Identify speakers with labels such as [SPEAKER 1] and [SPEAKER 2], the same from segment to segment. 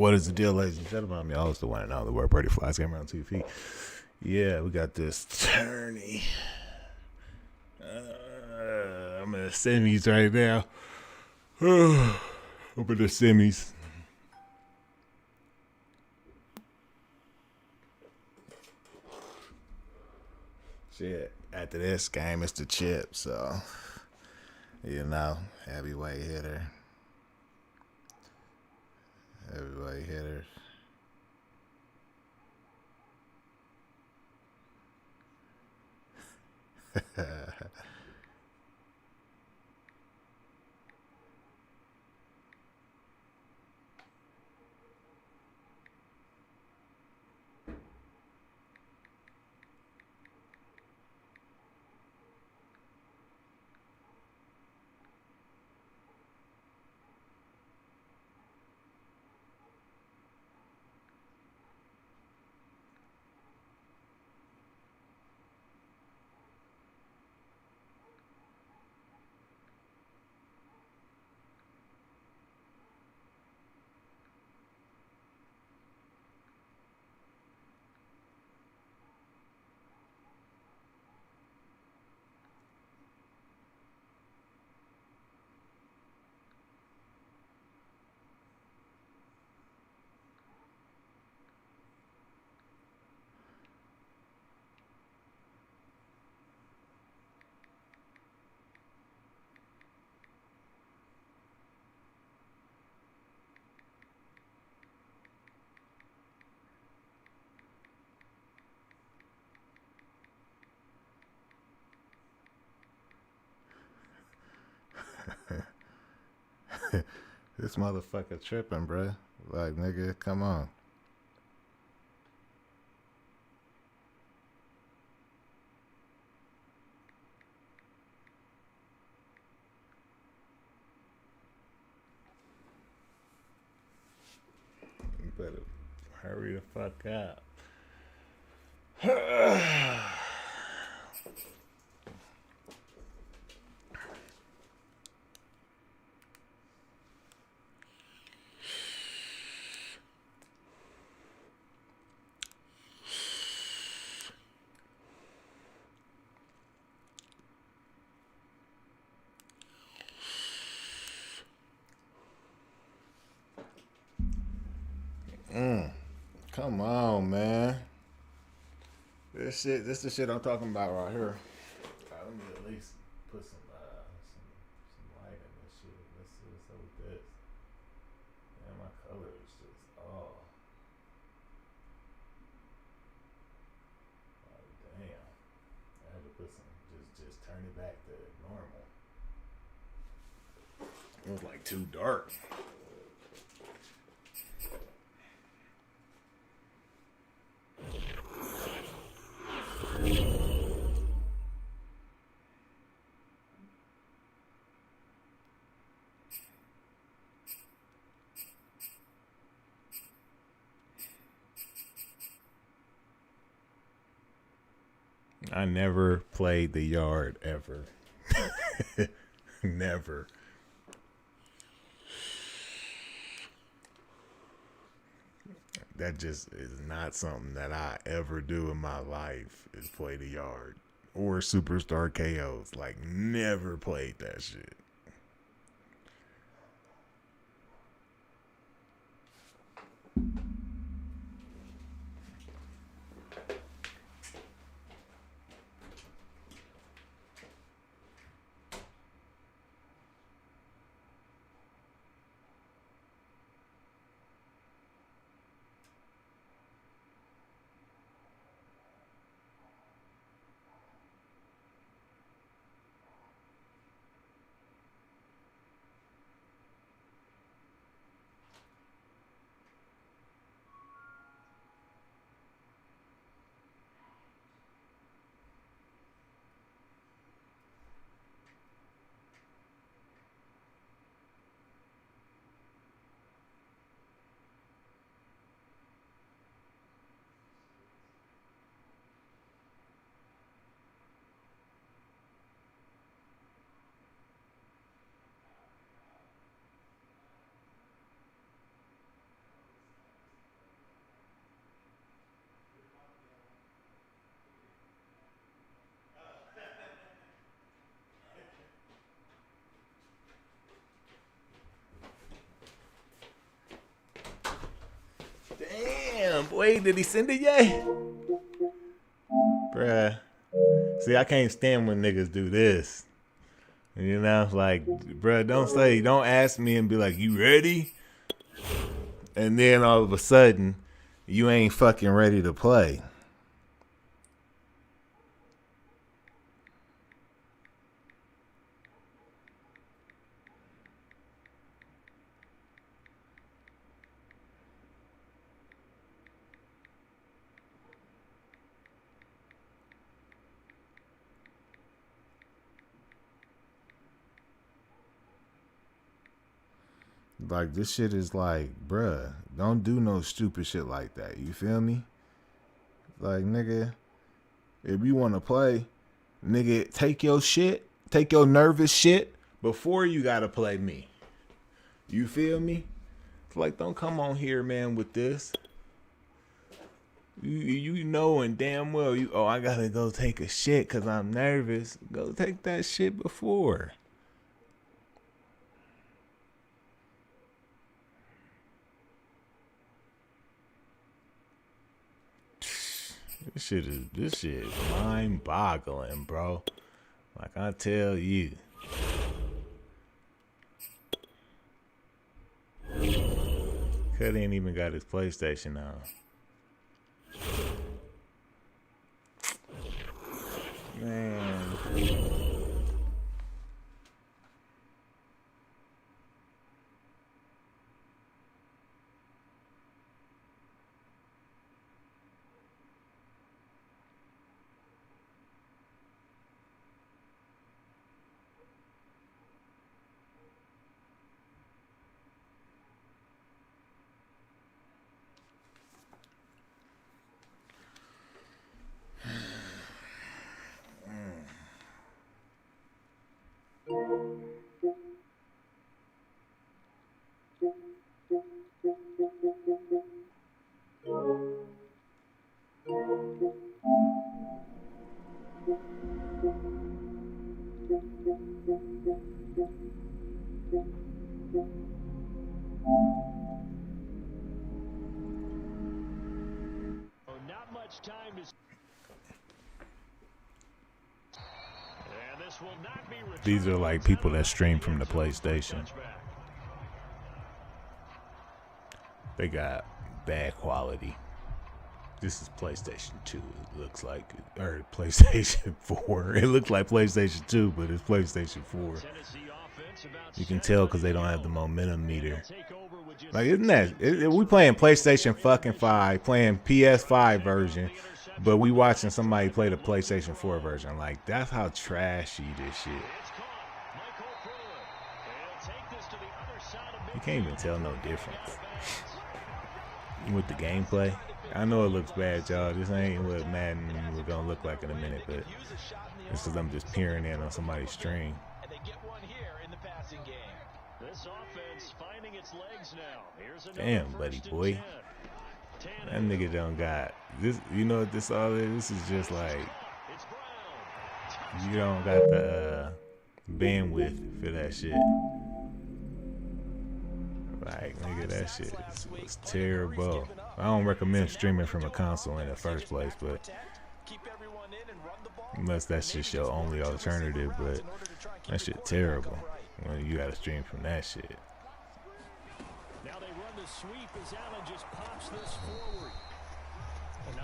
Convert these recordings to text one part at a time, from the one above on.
[SPEAKER 1] What is the deal, ladies and gentlemen? I'm your host, the one and only, the word Brady Flies, game around 2 feet. Yeah, we got this tourney. I'm in the semis right now. I'm in the semis. Shit, after this game, it's the chip, so, heavyweight hitter. Heavyweight hitters. This motherfucker tripping, bruh. Like, nigga, come on. You better hurry the fuck up. Come on, man. This the shit I'm talking about right here. Let me at least put some light in this shit. Let's see what's up with this. Man, my color is just damn. I had to put some just turn it back to normal. It was like too dark. I never played the yard ever. Never. That just is not something that I ever do in my life is play the yard or superstar KOs. Like, never played that shit. Wait, did he send it yet? Bruh. See, I can't stand when niggas do this. You know, like, bruh, don't ask me and be like, you ready? And then all of a sudden, you ain't fucking ready to play. Like, this shit is like, bruh, don't do no stupid shit like that. You feel me? Like, nigga, if you want to play, nigga, take your nervous shit before you got to play me. You feel me? It's like, don't come on here, man, with this. You knowing damn well, I got to go take a shit because I'm nervous. Go take that shit before. This shit is mind-boggling, bro. Like I tell you. Cuz ain't even got his PlayStation on. Man.
[SPEAKER 2] Not much time to. And this will not be.
[SPEAKER 1] These are like people that stream from the PlayStation. They got bad quality. This is PlayStation 2, it looks like. Or PlayStation 4. It looks like PlayStation 2, but it's PlayStation 4. You can tell because they don't have the momentum meter. Like, isn't that... we playing PlayStation fucking 5, playing PS5 version, but we watching somebody play the PlayStation 4 version. Like, that's how trashy this shit. You can't even tell no difference. With the gameplay. I know it looks bad, y'all. This ain't what Madden was gonna look like in a minute, but it's because I'm just peering in on somebody's stream. Damn, buddy boy. That nigga don't got this. You know what this all is? This is just like you don't got the bandwidth for that shit. Like, nigga, that shit was terrible. I don't recommend streaming from a console in the first place, but unless that's just your only alternative, but that shit terrible when you gotta stream from that shit.
[SPEAKER 2] Now they run the sweep as Allen just pops this forward.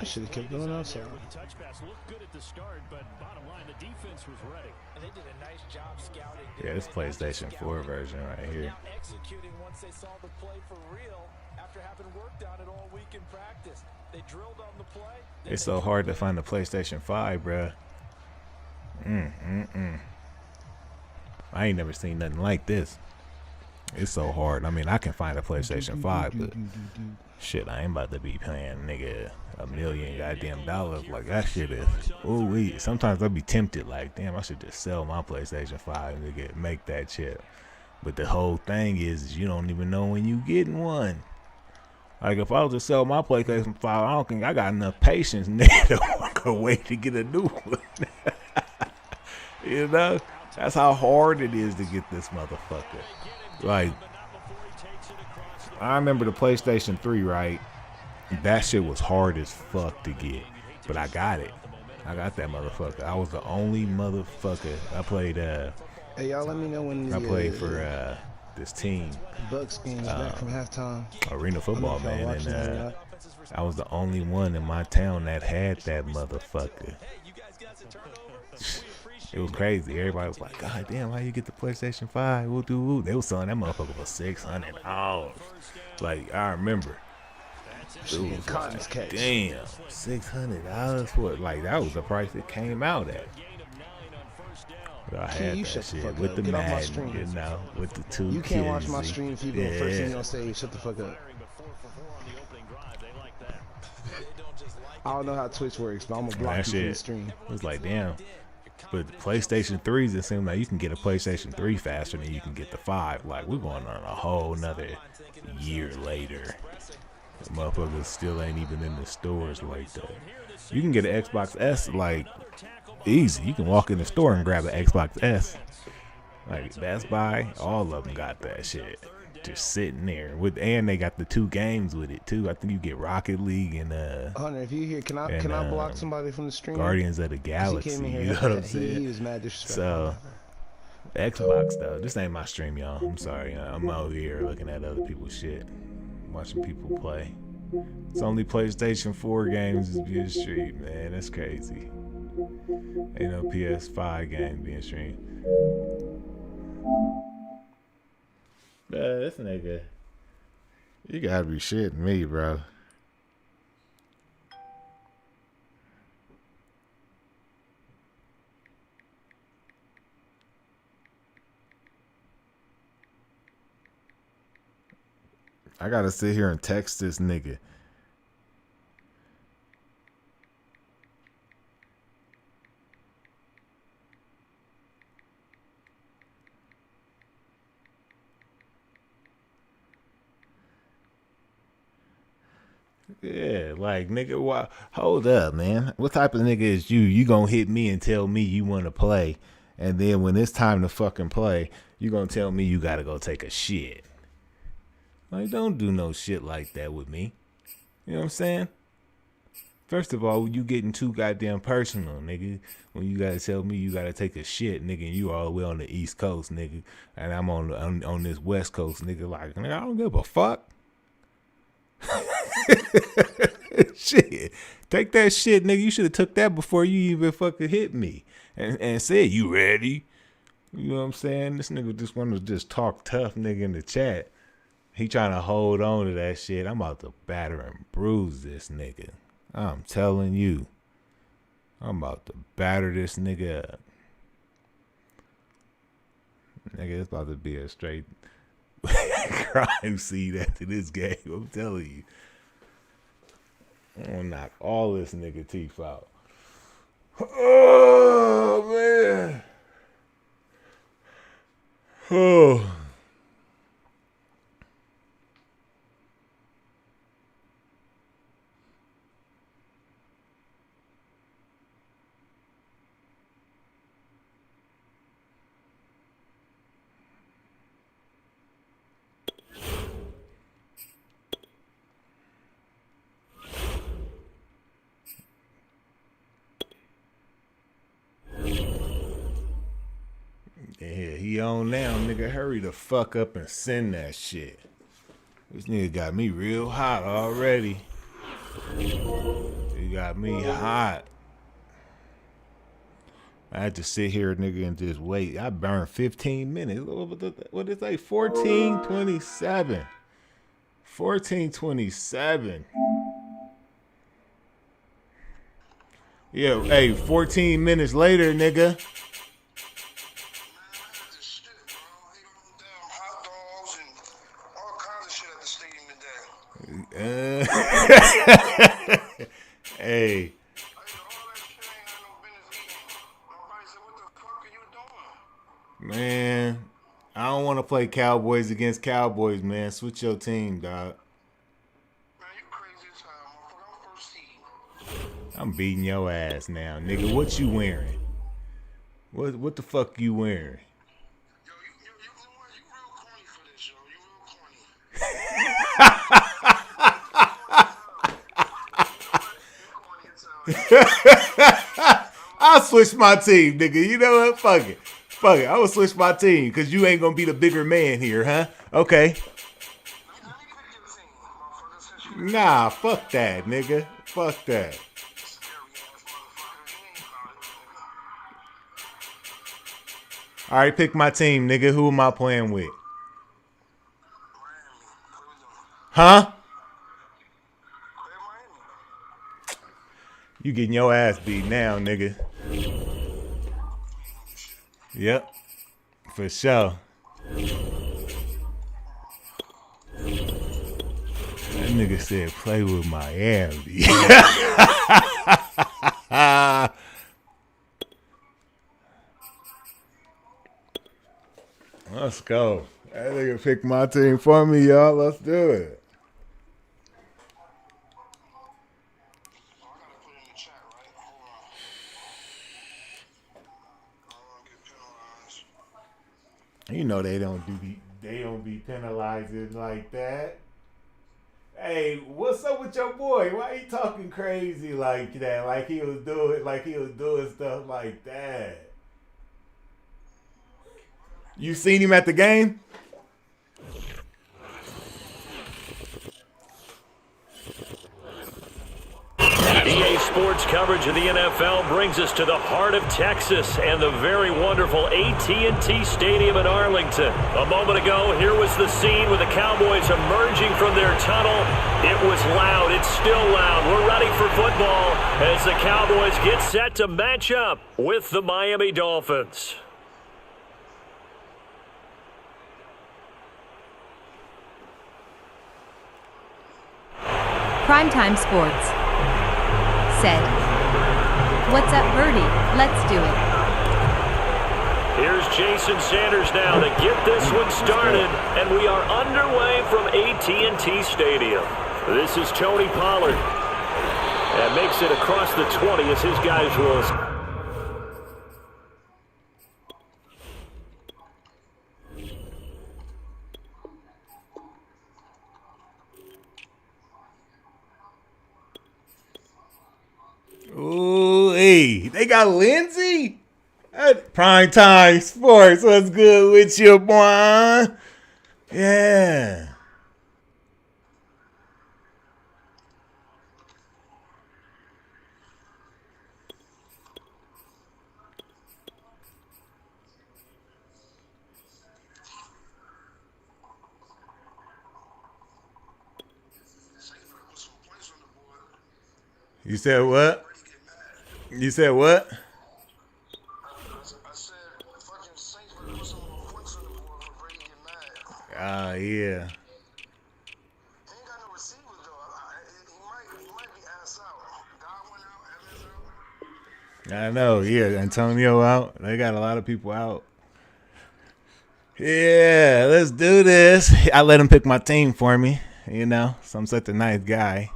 [SPEAKER 3] I should have kept going outside.
[SPEAKER 2] Touch pass looked good at the start, but bottom line, the defense was ready. And they did a nice job scouting.
[SPEAKER 1] Yeah, this PlayStation 4 version right here.
[SPEAKER 2] Executing once they saw the play for real after having worked on it all week in practice. They drilled on the play.
[SPEAKER 1] It's so hard to find the PlayStation 5, bruh. I ain't never seen nothing like this. It's so hard. I mean, I can find a PlayStation 5, but shit, I ain't about to be paying nigga $1 million goddamn dollars. Like, that shit is, ooh-wee. Sometimes I'll be tempted, like, damn, I should just sell my PlayStation 5 and make that chip. But the whole thing is you don't even know when you getting one. Like, if I was to sell my PlayStation 5, I don't think I got enough patience, nigga, to wait to get a new one. You know? That's how hard it is to get this motherfucker. Like, I remember the PlayStation 3, right? That shit was hard as fuck to get, but I got it. I got that motherfucker. I was the only motherfucker. I played.
[SPEAKER 3] Hey, y'all, let me know when
[SPEAKER 1] I played for this team,
[SPEAKER 3] Bucks game's back from halftime.
[SPEAKER 1] arena football, man,
[SPEAKER 3] watching that or
[SPEAKER 1] and
[SPEAKER 3] not.
[SPEAKER 1] I was the only one in my town that had that motherfucker. It was crazy. Everybody was like, "God damn, how you get the PlayStation 5? Woo doo woo." They was selling that motherfucker for $600. Like I remember. It was like, damn, $600 for it. Like that was the price it came out at. But I had that shit with the Madden, you know, with the two.
[SPEAKER 3] You can't watch my stream if you go first thing you gonna say, shut the fuck up. I don't know how Twitch works, but I'm gonna block you from the stream.
[SPEAKER 1] It was like, damn. But PlayStation 3s, it seems like you can get a PlayStation 3 faster than you can get the 5. Like, we're going on a whole nother year later. The motherfuckers still ain't even in the stores like that. You can get an Xbox S, like, easy. You can walk in the store and grab an Xbox S. Like, Best Buy, all of them got that shit. Just sitting there and they got the 2 games with it too. I think you get Rocket League and
[SPEAKER 3] Hunter, if you here, can I block somebody from the stream?
[SPEAKER 1] Guardians of the Galaxy. You know what I'm saying?
[SPEAKER 3] He was mad disrespectful.
[SPEAKER 1] So Xbox though, this ain't my stream, y'all. I'm sorry. I'm over here looking at other people's shit, watching people play. It's only PlayStation 4 games is being streamed, man. That's crazy. Ain't no PS5 game being streamed. This nigga, you gotta be shitting me, bro. I gotta sit here and text this nigga. Yeah, like, nigga, why? Hold up, man. What type of nigga is you? You gonna hit me and tell me you wanna play, and then when it's time to fucking play, you gonna tell me you gotta go take a shit. Like, don't do no shit like that with me. You know what I'm saying? First of all, you getting too goddamn personal, nigga. When you gotta tell me you gotta take a shit, nigga, and you all the way on the East Coast, nigga, and I'm on this West Coast, nigga. Like, nigga, I don't give a fuck. Shit, take that shit, nigga. You should have took that before you even fucking hit me and said you ready. You know what I'm saying? This nigga just want to just talk tough, nigga, in the chat. He trying to hold on to that shit. I'm about to batter and bruise this nigga. I'm telling you, I'm about to batter this nigga up. Nigga, it's about to be a straight crime scene after this game. I'm telling you. I'm gonna knock all this nigga teeth out. Oh, man. Oh. Yeah, he on now, nigga. Hurry the fuck up and send that shit. This nigga got me real hot already. He got me hot. I had to sit here, nigga, and just wait. I burned 15 minutes. What is that? 14:27. 14:27. Yeah, hey, 14 minutes later, nigga. Hey. Man, I don't want to play Cowboys against Cowboys, man. Switch your team, dog. I'm beating your ass now, nigga. What you wearing? What the fuck you wearing?
[SPEAKER 4] Yo, you real corny for this, yo. You real corny.
[SPEAKER 1] I'll switch my team, nigga. You know what? Fuck it. Fuck it. I will switch my team because you ain't going to be the bigger man here, huh? Okay. Nah, fuck that, nigga. Fuck that. All right, pick my team, nigga. Who am I playing with? Huh? You getting your ass beat now, nigga. Yep. For sure. That nigga said play with Miami. Let's go. That nigga picked my team for me, y'all. Let's do it. You know they don't be penalizing like that. Hey, what's up with your boy? Why he talking crazy like that? Like he was doing stuff like that. You seen him at the game?
[SPEAKER 5] EA Sports coverage of the NFL brings us to the heart of Texas and the very wonderful AT&T Stadium in Arlington. A moment ago, here was the scene with the Cowboys emerging from their tunnel. It was loud. It's still loud. We're ready for football as the Cowboys get set to match up with the Miami Dolphins.
[SPEAKER 6] Primetime Sports. Said. What's up, Birdie? Let's do it.
[SPEAKER 5] Here's Jason Sanders now to get this one started, and we are underway from AT&T Stadium. This is Tony Pollard. And makes it across the 20 as his guys will...
[SPEAKER 1] Ooh, hey, they got Lindsay? Primetime Sports, what's good with you, boy? Yeah. You said what? You said what?
[SPEAKER 4] I said, fucking Saints better put some more points on the board for Brady get mad.
[SPEAKER 1] Ah, yeah.
[SPEAKER 4] He ain't got no receivers though. He might be ass out. Godwin out, Evans out.
[SPEAKER 1] I know, yeah. Antonio out. They got a lot of people out. Yeah, let's do this. I let him pick my team for me. You know, so I'm such a nice guy.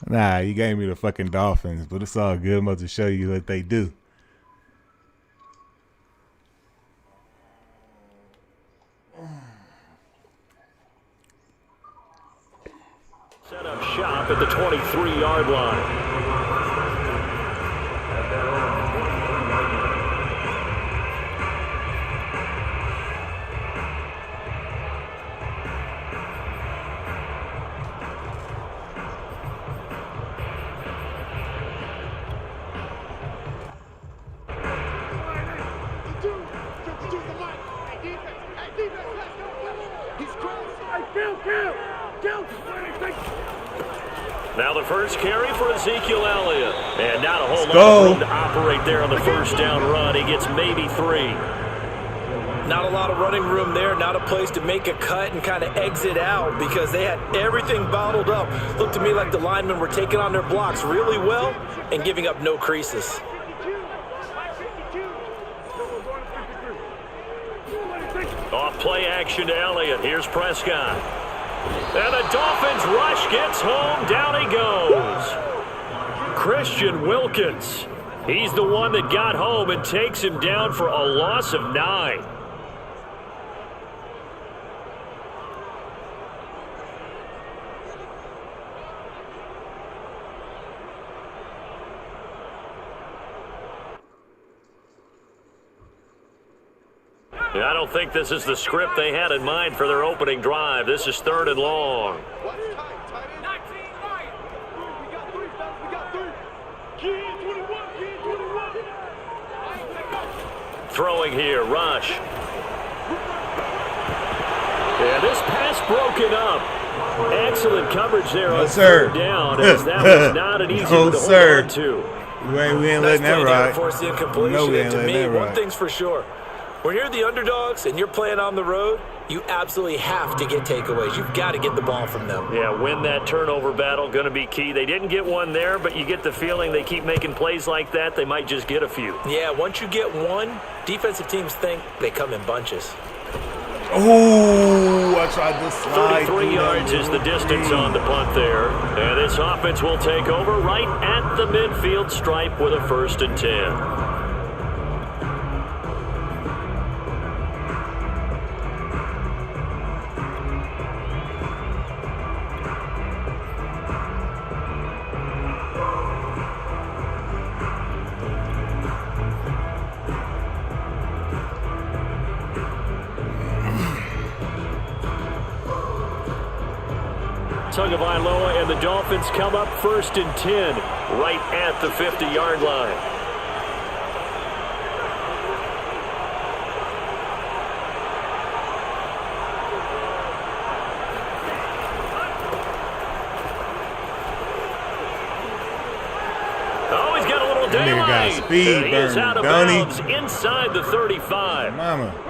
[SPEAKER 1] Nah, you gave me the fucking Dolphins, but it's all good. I'm about to show you what they do.
[SPEAKER 5] Set up shop at the 23-yard line. Now the first carry for Ezekiel Elliott. And not a whole lot of room to operate there on the first down run. He gets maybe 3.
[SPEAKER 2] Not a lot of running room there, not a place to make a cut and kind of exit out because they had everything bottled up. Looked to me like the linemen were taking on their blocks really well and giving up no creases.
[SPEAKER 5] Off play action to Elliott. Here's Prescott. And the Dolphins rush gets home. Down he goes. Christian Wilkins. He's the one that got home and takes him down for a loss of 9. I don't think this is the script they had in mind for their opening drive. This is 3rd and long. Throwing here, Rush. And this pass broken up. Excellent coverage there on 3rd down, as that was not an easy one to hold on to.
[SPEAKER 1] We ain't letting that ride.
[SPEAKER 2] Force the incompletion.
[SPEAKER 1] No, we ain't
[SPEAKER 2] To
[SPEAKER 1] letting
[SPEAKER 2] me,
[SPEAKER 1] that
[SPEAKER 2] one
[SPEAKER 1] ride.
[SPEAKER 2] thing's for sure. When you're the underdogs and you're playing on the road, you absolutely have to get takeaways. You've got to get the ball from them.
[SPEAKER 5] Yeah, win that turnover battle, going to be key. They didn't get one there, but you get the feeling they keep making plays like that, they might just get a few.
[SPEAKER 2] Yeah, once you get one, defensive teams think they come in bunches.
[SPEAKER 1] Oh, I tried to slide.
[SPEAKER 5] 33 yards is the distance on the punt there. And this offense will take over right at the midfield stripe with a 1st and 10. Tagovailoa and the Dolphins come up 1st and 10 right at the 50-yard line. Oh, he's got a little
[SPEAKER 1] That nigga got
[SPEAKER 5] daylight.
[SPEAKER 1] speed,
[SPEAKER 5] He is
[SPEAKER 1] burn,
[SPEAKER 5] out of
[SPEAKER 1] don't he?
[SPEAKER 5] bounds inside the 35.
[SPEAKER 1] Mama.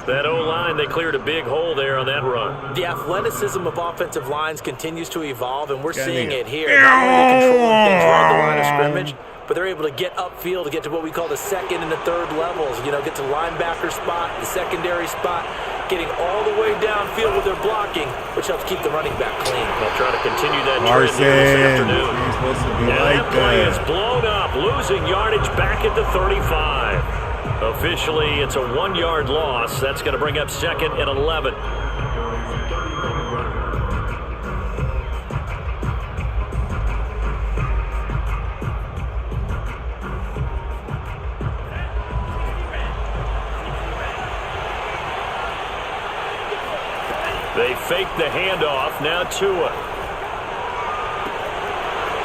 [SPEAKER 5] That O-line, they cleared a big hole there on that run.
[SPEAKER 2] The athleticism of offensive lines continues to evolve, and we're
[SPEAKER 1] Got
[SPEAKER 2] seeing
[SPEAKER 1] nigga.
[SPEAKER 2] it here. Not only controlling things around the line of scrimmage, but they're able to get upfield to get to what we call the 2nd and the 3rd levels. You know, get to linebacker spot, the secondary spot, getting all the way downfield with their blocking, which helps keep the running back clean.
[SPEAKER 5] They'll try to continue that trend here this afternoon.
[SPEAKER 1] Ain't supposed to be
[SPEAKER 5] And
[SPEAKER 1] like
[SPEAKER 5] that play is
[SPEAKER 1] that.
[SPEAKER 5] blown up, losing yardage back at the 35. Officially, it's a 1-yard loss. That's going to bring up 2nd and 11. They fake the handoff. Now Tua.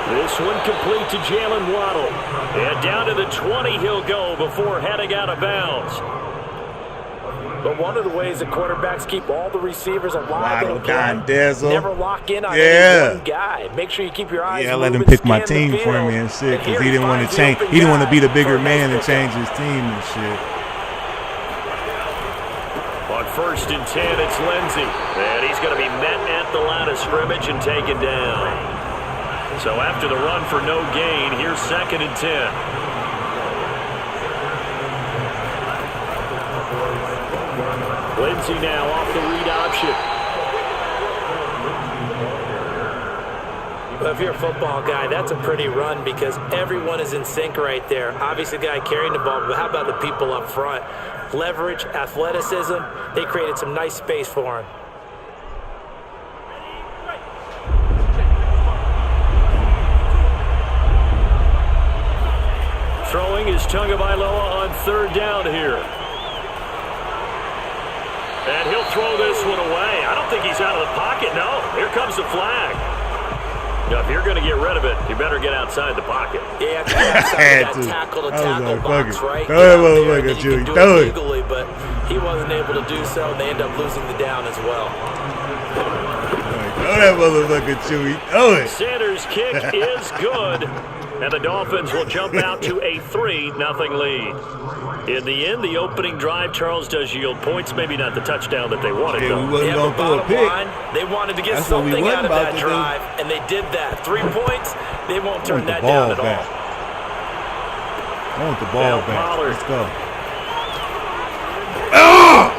[SPEAKER 5] This one complete to Jalen Waddle. And down to the 20 he'll go before heading out of bounds.
[SPEAKER 2] But one of the ways that quarterbacks keep all the receivers alive
[SPEAKER 1] Waddle,
[SPEAKER 2] in play,
[SPEAKER 1] Dazzle.
[SPEAKER 2] never lock in on any one guy. Make sure you keep your eyes
[SPEAKER 1] Yeah, I let him
[SPEAKER 2] moving,
[SPEAKER 1] pick my
[SPEAKER 2] scan the
[SPEAKER 1] team for
[SPEAKER 2] field.
[SPEAKER 1] me and shit, because
[SPEAKER 2] here
[SPEAKER 1] he didn't want
[SPEAKER 2] finds
[SPEAKER 1] to
[SPEAKER 2] the
[SPEAKER 1] change.
[SPEAKER 2] open
[SPEAKER 1] He didn't want to
[SPEAKER 2] guy
[SPEAKER 1] be the
[SPEAKER 2] for
[SPEAKER 1] bigger
[SPEAKER 2] a nice
[SPEAKER 1] man and
[SPEAKER 2] pickup.
[SPEAKER 1] change his team and shit.
[SPEAKER 5] On 1st and 10, it's Lindsey. And he's going to be met at the line of scrimmage and taken down. So after the run for no gain, here's 2nd and 10. Lindsey now off the read option.
[SPEAKER 2] Well, if you're a football guy, that's a pretty run because everyone is in sync right there. Obviously, the guy carrying the ball, but how about the people up front? Leverage, athleticism, they created some nice space for him.
[SPEAKER 5] Throwing is Tagovailoa on 3rd down here. And he'll throw this one away. I don't think he's out of the pocket. No, here comes the flag. Now, if you're going to get rid of it, you better get outside the pocket.
[SPEAKER 2] Yeah, outside that tackle-to-tackle box, right?
[SPEAKER 1] Throw that motherfucker, Chewy. Throw it.
[SPEAKER 2] Legally, but he wasn't able to do so, and they end up losing the down as well.
[SPEAKER 1] Throw that motherfucker, Chewy. Throw it.
[SPEAKER 5] Sanders' kick is good. And the Dolphins will jump out to a 3-0 lead. In the end, the opening drive, Charles, does yield points. Maybe not the touchdown that they wanted,
[SPEAKER 1] Yeah,
[SPEAKER 5] though.
[SPEAKER 1] we wasn't going to throw a
[SPEAKER 2] bottom
[SPEAKER 1] pick.
[SPEAKER 2] line, they wanted to get
[SPEAKER 1] That's what we
[SPEAKER 2] something
[SPEAKER 1] wasn't
[SPEAKER 2] out of
[SPEAKER 1] about
[SPEAKER 2] that
[SPEAKER 1] to do.
[SPEAKER 2] drive, and they did that. 3 points, they won't turn that
[SPEAKER 1] ball
[SPEAKER 2] down at
[SPEAKER 1] back.
[SPEAKER 2] all.
[SPEAKER 1] I want the ball
[SPEAKER 5] Now
[SPEAKER 1] back.
[SPEAKER 5] Pollard.
[SPEAKER 1] Let's go.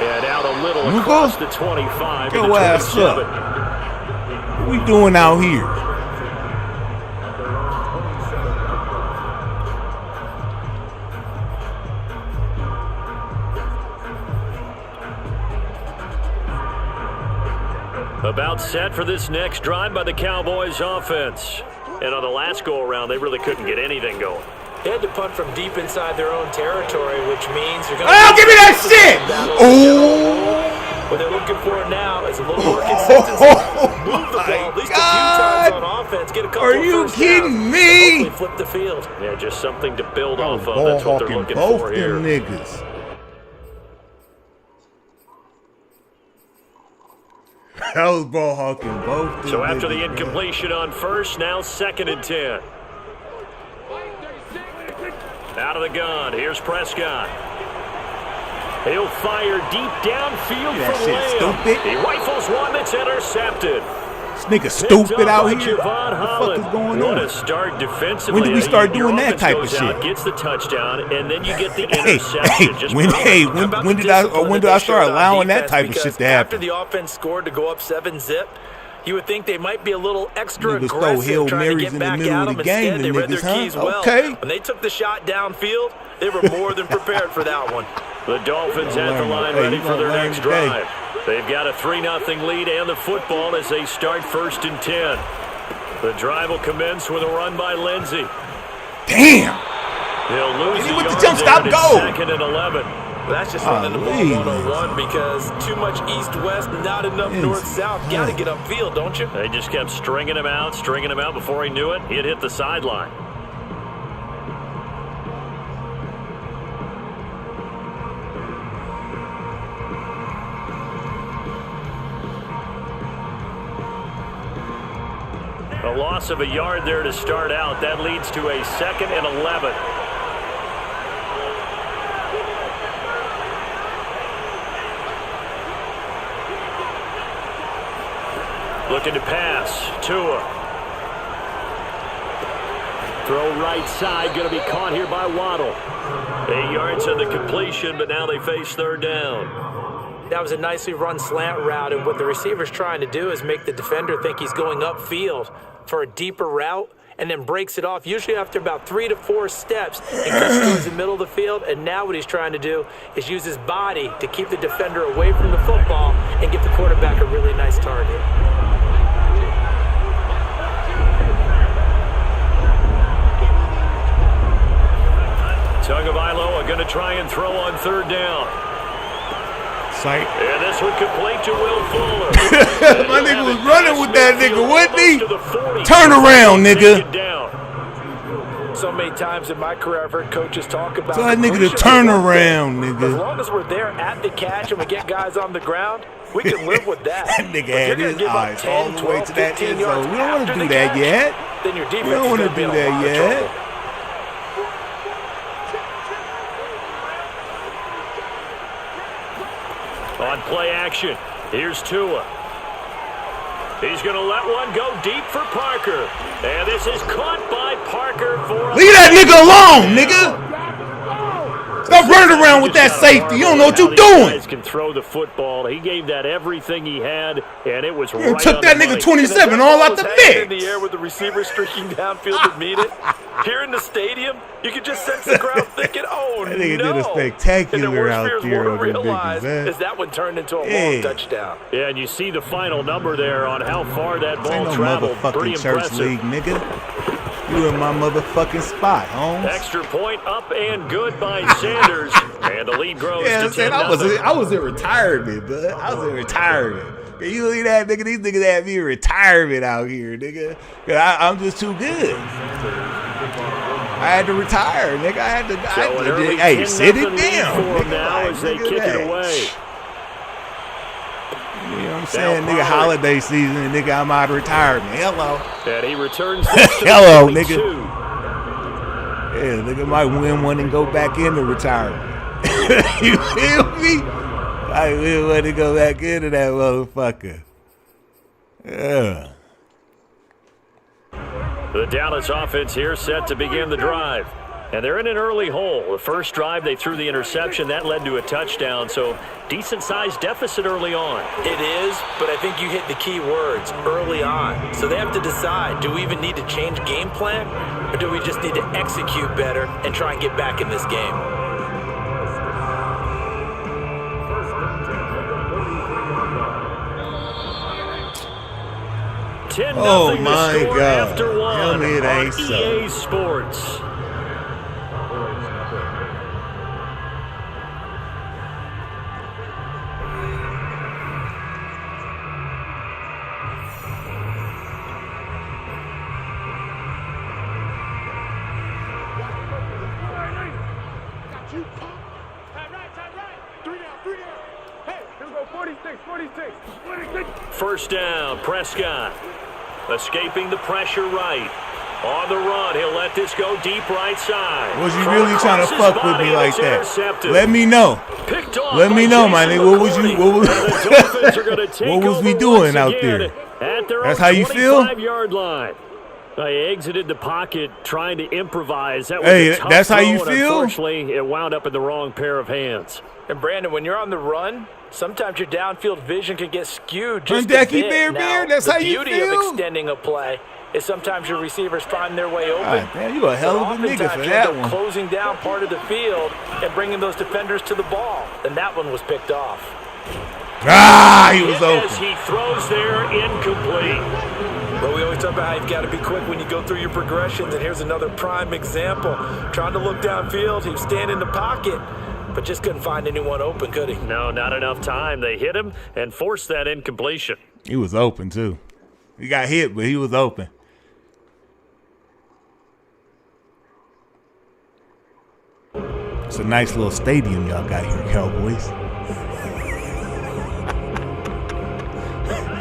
[SPEAKER 5] And out a little
[SPEAKER 1] Lugo?
[SPEAKER 5] across the 25 to
[SPEAKER 1] Go
[SPEAKER 5] the
[SPEAKER 1] ass
[SPEAKER 5] 27.
[SPEAKER 1] What we doing out here?
[SPEAKER 5] About set for this next drive by the Cowboys offense. And on the last go-around, they really couldn't get anything going.
[SPEAKER 2] They had to punt from deep inside their own territory, which means you're going to...
[SPEAKER 1] Oh, give me that shit! Oh!
[SPEAKER 2] What they're looking for now is a little more consistency. Move the ball at least a few times on offense. Get a couple
[SPEAKER 1] Are you
[SPEAKER 2] of first
[SPEAKER 1] kidding
[SPEAKER 2] downs,
[SPEAKER 1] me?
[SPEAKER 2] hopefully flip the field.
[SPEAKER 5] Yeah, just something to build off of.
[SPEAKER 1] Ball
[SPEAKER 5] That's what they're
[SPEAKER 1] hawking
[SPEAKER 5] looking
[SPEAKER 1] both
[SPEAKER 5] for
[SPEAKER 1] them
[SPEAKER 5] here.
[SPEAKER 1] niggas. That was ball hawking both them
[SPEAKER 5] So after the
[SPEAKER 1] niggas,
[SPEAKER 5] incompletion on first, now 2nd and 10. Out of the gun, here's Prescott. He'll fire deep downfield
[SPEAKER 1] That
[SPEAKER 5] for
[SPEAKER 1] shit
[SPEAKER 5] Lamb.
[SPEAKER 1] stupid.
[SPEAKER 5] He rifles one that's intercepted.
[SPEAKER 1] This nigga stupid out here.
[SPEAKER 5] Javon
[SPEAKER 1] What the fuck
[SPEAKER 5] Holland.
[SPEAKER 1] is going
[SPEAKER 5] What
[SPEAKER 1] on?
[SPEAKER 5] a start defensively.
[SPEAKER 1] When did we start
[SPEAKER 5] Your
[SPEAKER 1] doing that
[SPEAKER 5] offense
[SPEAKER 1] type of
[SPEAKER 5] goes
[SPEAKER 1] shit?
[SPEAKER 5] out, gets the touchdown, and then you get the
[SPEAKER 1] Hey,
[SPEAKER 5] interception. Just
[SPEAKER 1] when
[SPEAKER 5] perfect.
[SPEAKER 1] when did I start allowing that type of shit to
[SPEAKER 2] After
[SPEAKER 1] happen?
[SPEAKER 2] the offense scored to go up 7-zip, you would think they might be a little extra
[SPEAKER 1] Niggas throw
[SPEAKER 2] aggressive
[SPEAKER 1] Hail
[SPEAKER 2] trying to
[SPEAKER 1] Marys
[SPEAKER 2] get
[SPEAKER 1] in the
[SPEAKER 2] back
[SPEAKER 1] middle
[SPEAKER 2] at
[SPEAKER 1] of
[SPEAKER 2] them.
[SPEAKER 1] the game,
[SPEAKER 2] Instead, they
[SPEAKER 1] the
[SPEAKER 2] read their
[SPEAKER 1] niggas, huh?
[SPEAKER 2] keys well.
[SPEAKER 1] Okay.
[SPEAKER 2] When they took the shot downfield, they were more than prepared for that one.
[SPEAKER 5] The Dolphins at the line
[SPEAKER 1] Hey,
[SPEAKER 5] ready
[SPEAKER 1] you
[SPEAKER 5] for their
[SPEAKER 1] gonna learn
[SPEAKER 5] next
[SPEAKER 1] today.
[SPEAKER 5] drive. They've got a 3-0 lead and the football as they start 1st and 10. The drive will commence with a run by Lindsey.
[SPEAKER 1] Damn!
[SPEAKER 5] He'll lose
[SPEAKER 1] He
[SPEAKER 5] a
[SPEAKER 1] with the
[SPEAKER 5] yard
[SPEAKER 1] jump stop
[SPEAKER 5] there,
[SPEAKER 1] goal.
[SPEAKER 5] and it's 2nd and 11.
[SPEAKER 2] That's just running the ball
[SPEAKER 1] Golly.
[SPEAKER 2] 101 because too much east-west, not enough north-south. Got to get upfield, don't you?
[SPEAKER 5] They just kept stringing him out before he knew it. He'd hit the sideline. A loss of a yard there to start out. That leads to a 2nd and 11. Looking to pass. Tua. Throw right side. Going to be caught here by Waddle. 8 yards on the completion, but now they face 3rd down.
[SPEAKER 2] That was a nicely run slant route, and what the receiver's trying to do is make the defender think he's going upfield for a deeper route and then breaks it off, usually after about 3 to 4 steps, and cuts towards the middle of the field. And now what he's trying to do is use his body to keep the defender away from the football and give the quarterback a really nice target.
[SPEAKER 5] Tagovailoa going to try and throw on 3rd down.
[SPEAKER 1] Sight.
[SPEAKER 5] And this one complete to Will Fuller.
[SPEAKER 1] My nigga was running with that nigga, wasn't he? Turn around, nigga.
[SPEAKER 2] So many times in my career, I've heard coaches talk about
[SPEAKER 1] Tell that nigga to turn around,
[SPEAKER 2] As
[SPEAKER 1] nigga.
[SPEAKER 2] long as we're there at the catch and we get guys on the ground, we can live with that.
[SPEAKER 1] That nigga had his eyes all the way to that end zone. We don't want to do that yet.
[SPEAKER 2] Then your defense
[SPEAKER 1] We don't want to
[SPEAKER 2] is
[SPEAKER 1] do
[SPEAKER 2] gonna be in a lot
[SPEAKER 1] that
[SPEAKER 2] of
[SPEAKER 1] yet.
[SPEAKER 2] trouble.
[SPEAKER 5] On play action, here's Tua. He's going to let one go deep for Parker. And this is caught by Parker for...
[SPEAKER 1] Leave that nigga alone, nigga. Stop running around with that safety. You don't know what you're doing.
[SPEAKER 5] Guys can throw the football. He gave that everything he had, and it was
[SPEAKER 1] You
[SPEAKER 5] right
[SPEAKER 1] took
[SPEAKER 5] on
[SPEAKER 1] that
[SPEAKER 5] the
[SPEAKER 1] nigga
[SPEAKER 5] money.
[SPEAKER 1] 27 all out the
[SPEAKER 2] In the
[SPEAKER 1] mix.
[SPEAKER 2] air with the receiver streaking downfield to meet it. Here in the stadium, you can just sense the crowd thinking, "Oh
[SPEAKER 1] That nigga
[SPEAKER 2] no!"
[SPEAKER 1] did a spectacular
[SPEAKER 2] and the worst
[SPEAKER 1] out
[SPEAKER 2] fears
[SPEAKER 1] there
[SPEAKER 2] won't
[SPEAKER 1] on them niggas,
[SPEAKER 2] realize
[SPEAKER 1] man.
[SPEAKER 2] is that one turned into a
[SPEAKER 1] Yeah.
[SPEAKER 2] long touchdown.
[SPEAKER 5] Yeah, and you see the final number there on how far that
[SPEAKER 1] Ain't
[SPEAKER 5] ball
[SPEAKER 1] no
[SPEAKER 5] traveled. Pretty
[SPEAKER 1] motherfucking church
[SPEAKER 5] impressive.
[SPEAKER 1] league, nigga. You in my motherfucking spot, Holmes.
[SPEAKER 5] Extra point up and good by Sanders. And the lead grows
[SPEAKER 1] Yeah,
[SPEAKER 5] to
[SPEAKER 1] I'm saying
[SPEAKER 5] 10-0.
[SPEAKER 1] I was in retirement, bud. I was in retirement. Can you leave that nigga? These niggas have me in retirement out here, nigga. Cause I'm just too good. I had to retire, nigga.
[SPEAKER 5] So an early
[SPEAKER 1] hey, sit it
[SPEAKER 5] 10-0 lead
[SPEAKER 1] down.
[SPEAKER 5] for 'em
[SPEAKER 1] Nigga,
[SPEAKER 5] now
[SPEAKER 1] like,
[SPEAKER 5] as they
[SPEAKER 1] nigga,
[SPEAKER 5] kick
[SPEAKER 1] that.
[SPEAKER 5] it away.
[SPEAKER 1] You know what I'm saying?
[SPEAKER 5] Now
[SPEAKER 1] Nigga,
[SPEAKER 5] Pollard.
[SPEAKER 1] holiday season, and nigga, I'm out of retirement. Hello.
[SPEAKER 5] And he returns this to
[SPEAKER 1] Hello,
[SPEAKER 5] the 22.
[SPEAKER 1] nigga. Yeah, nigga might win one and go back into retirement. You feel me? I win one and go back into that motherfucker. Yeah.
[SPEAKER 5] The Dallas offense here set to begin the drive. And they're in an early hole. The first drive, they threw the interception. That led to a touchdown. So decent-sized deficit early on.
[SPEAKER 2] It is, but I think you hit the key words early on. So they have to decide, do we even need to change game plan, or do we just need to execute better and try and get back in this game?
[SPEAKER 1] Oh,
[SPEAKER 5] the
[SPEAKER 1] my
[SPEAKER 5] score
[SPEAKER 1] God.
[SPEAKER 5] after one
[SPEAKER 1] Tell me it
[SPEAKER 5] on
[SPEAKER 1] ain't so.
[SPEAKER 5] EA Sports. First down, Prescott. Escaping the pressure right. On the run, he'll let this go deep right side.
[SPEAKER 1] Was you really trying to fuck with me like that? Let me know. Let me know, my nigga. What was we doing out there? That's how you feel?
[SPEAKER 5] Yard-line. They exited the pocket trying to improvise. That was
[SPEAKER 1] hey,
[SPEAKER 5] a tough
[SPEAKER 1] that's how you
[SPEAKER 5] throw,
[SPEAKER 1] feel?
[SPEAKER 5] Unfortunately, it wound up in the wrong pair of hands.
[SPEAKER 2] And Brandon, when you're on the run, sometimes your downfield vision can get skewed just a bit.
[SPEAKER 1] Bear, that's how you feel?
[SPEAKER 2] The beauty of extending a play is sometimes your receivers find their way open.
[SPEAKER 1] God, damn, you a hell of a nigga for that one.
[SPEAKER 2] Closing down part of the field and bringing those defenders to the ball. And that one was picked off.
[SPEAKER 1] He was open.
[SPEAKER 5] As he throws there, incomplete.
[SPEAKER 2] But we always talk about how you've got to be quick when you go through your progressions, and here's another prime example. Trying to look downfield, he was standing in the pocket, but just couldn't find anyone open, could he?
[SPEAKER 5] No, not enough time. They hit him and forced that incompletion.
[SPEAKER 1] He was open, too. He got hit, but he was open. It's a nice little stadium y'all got here, Cowboys.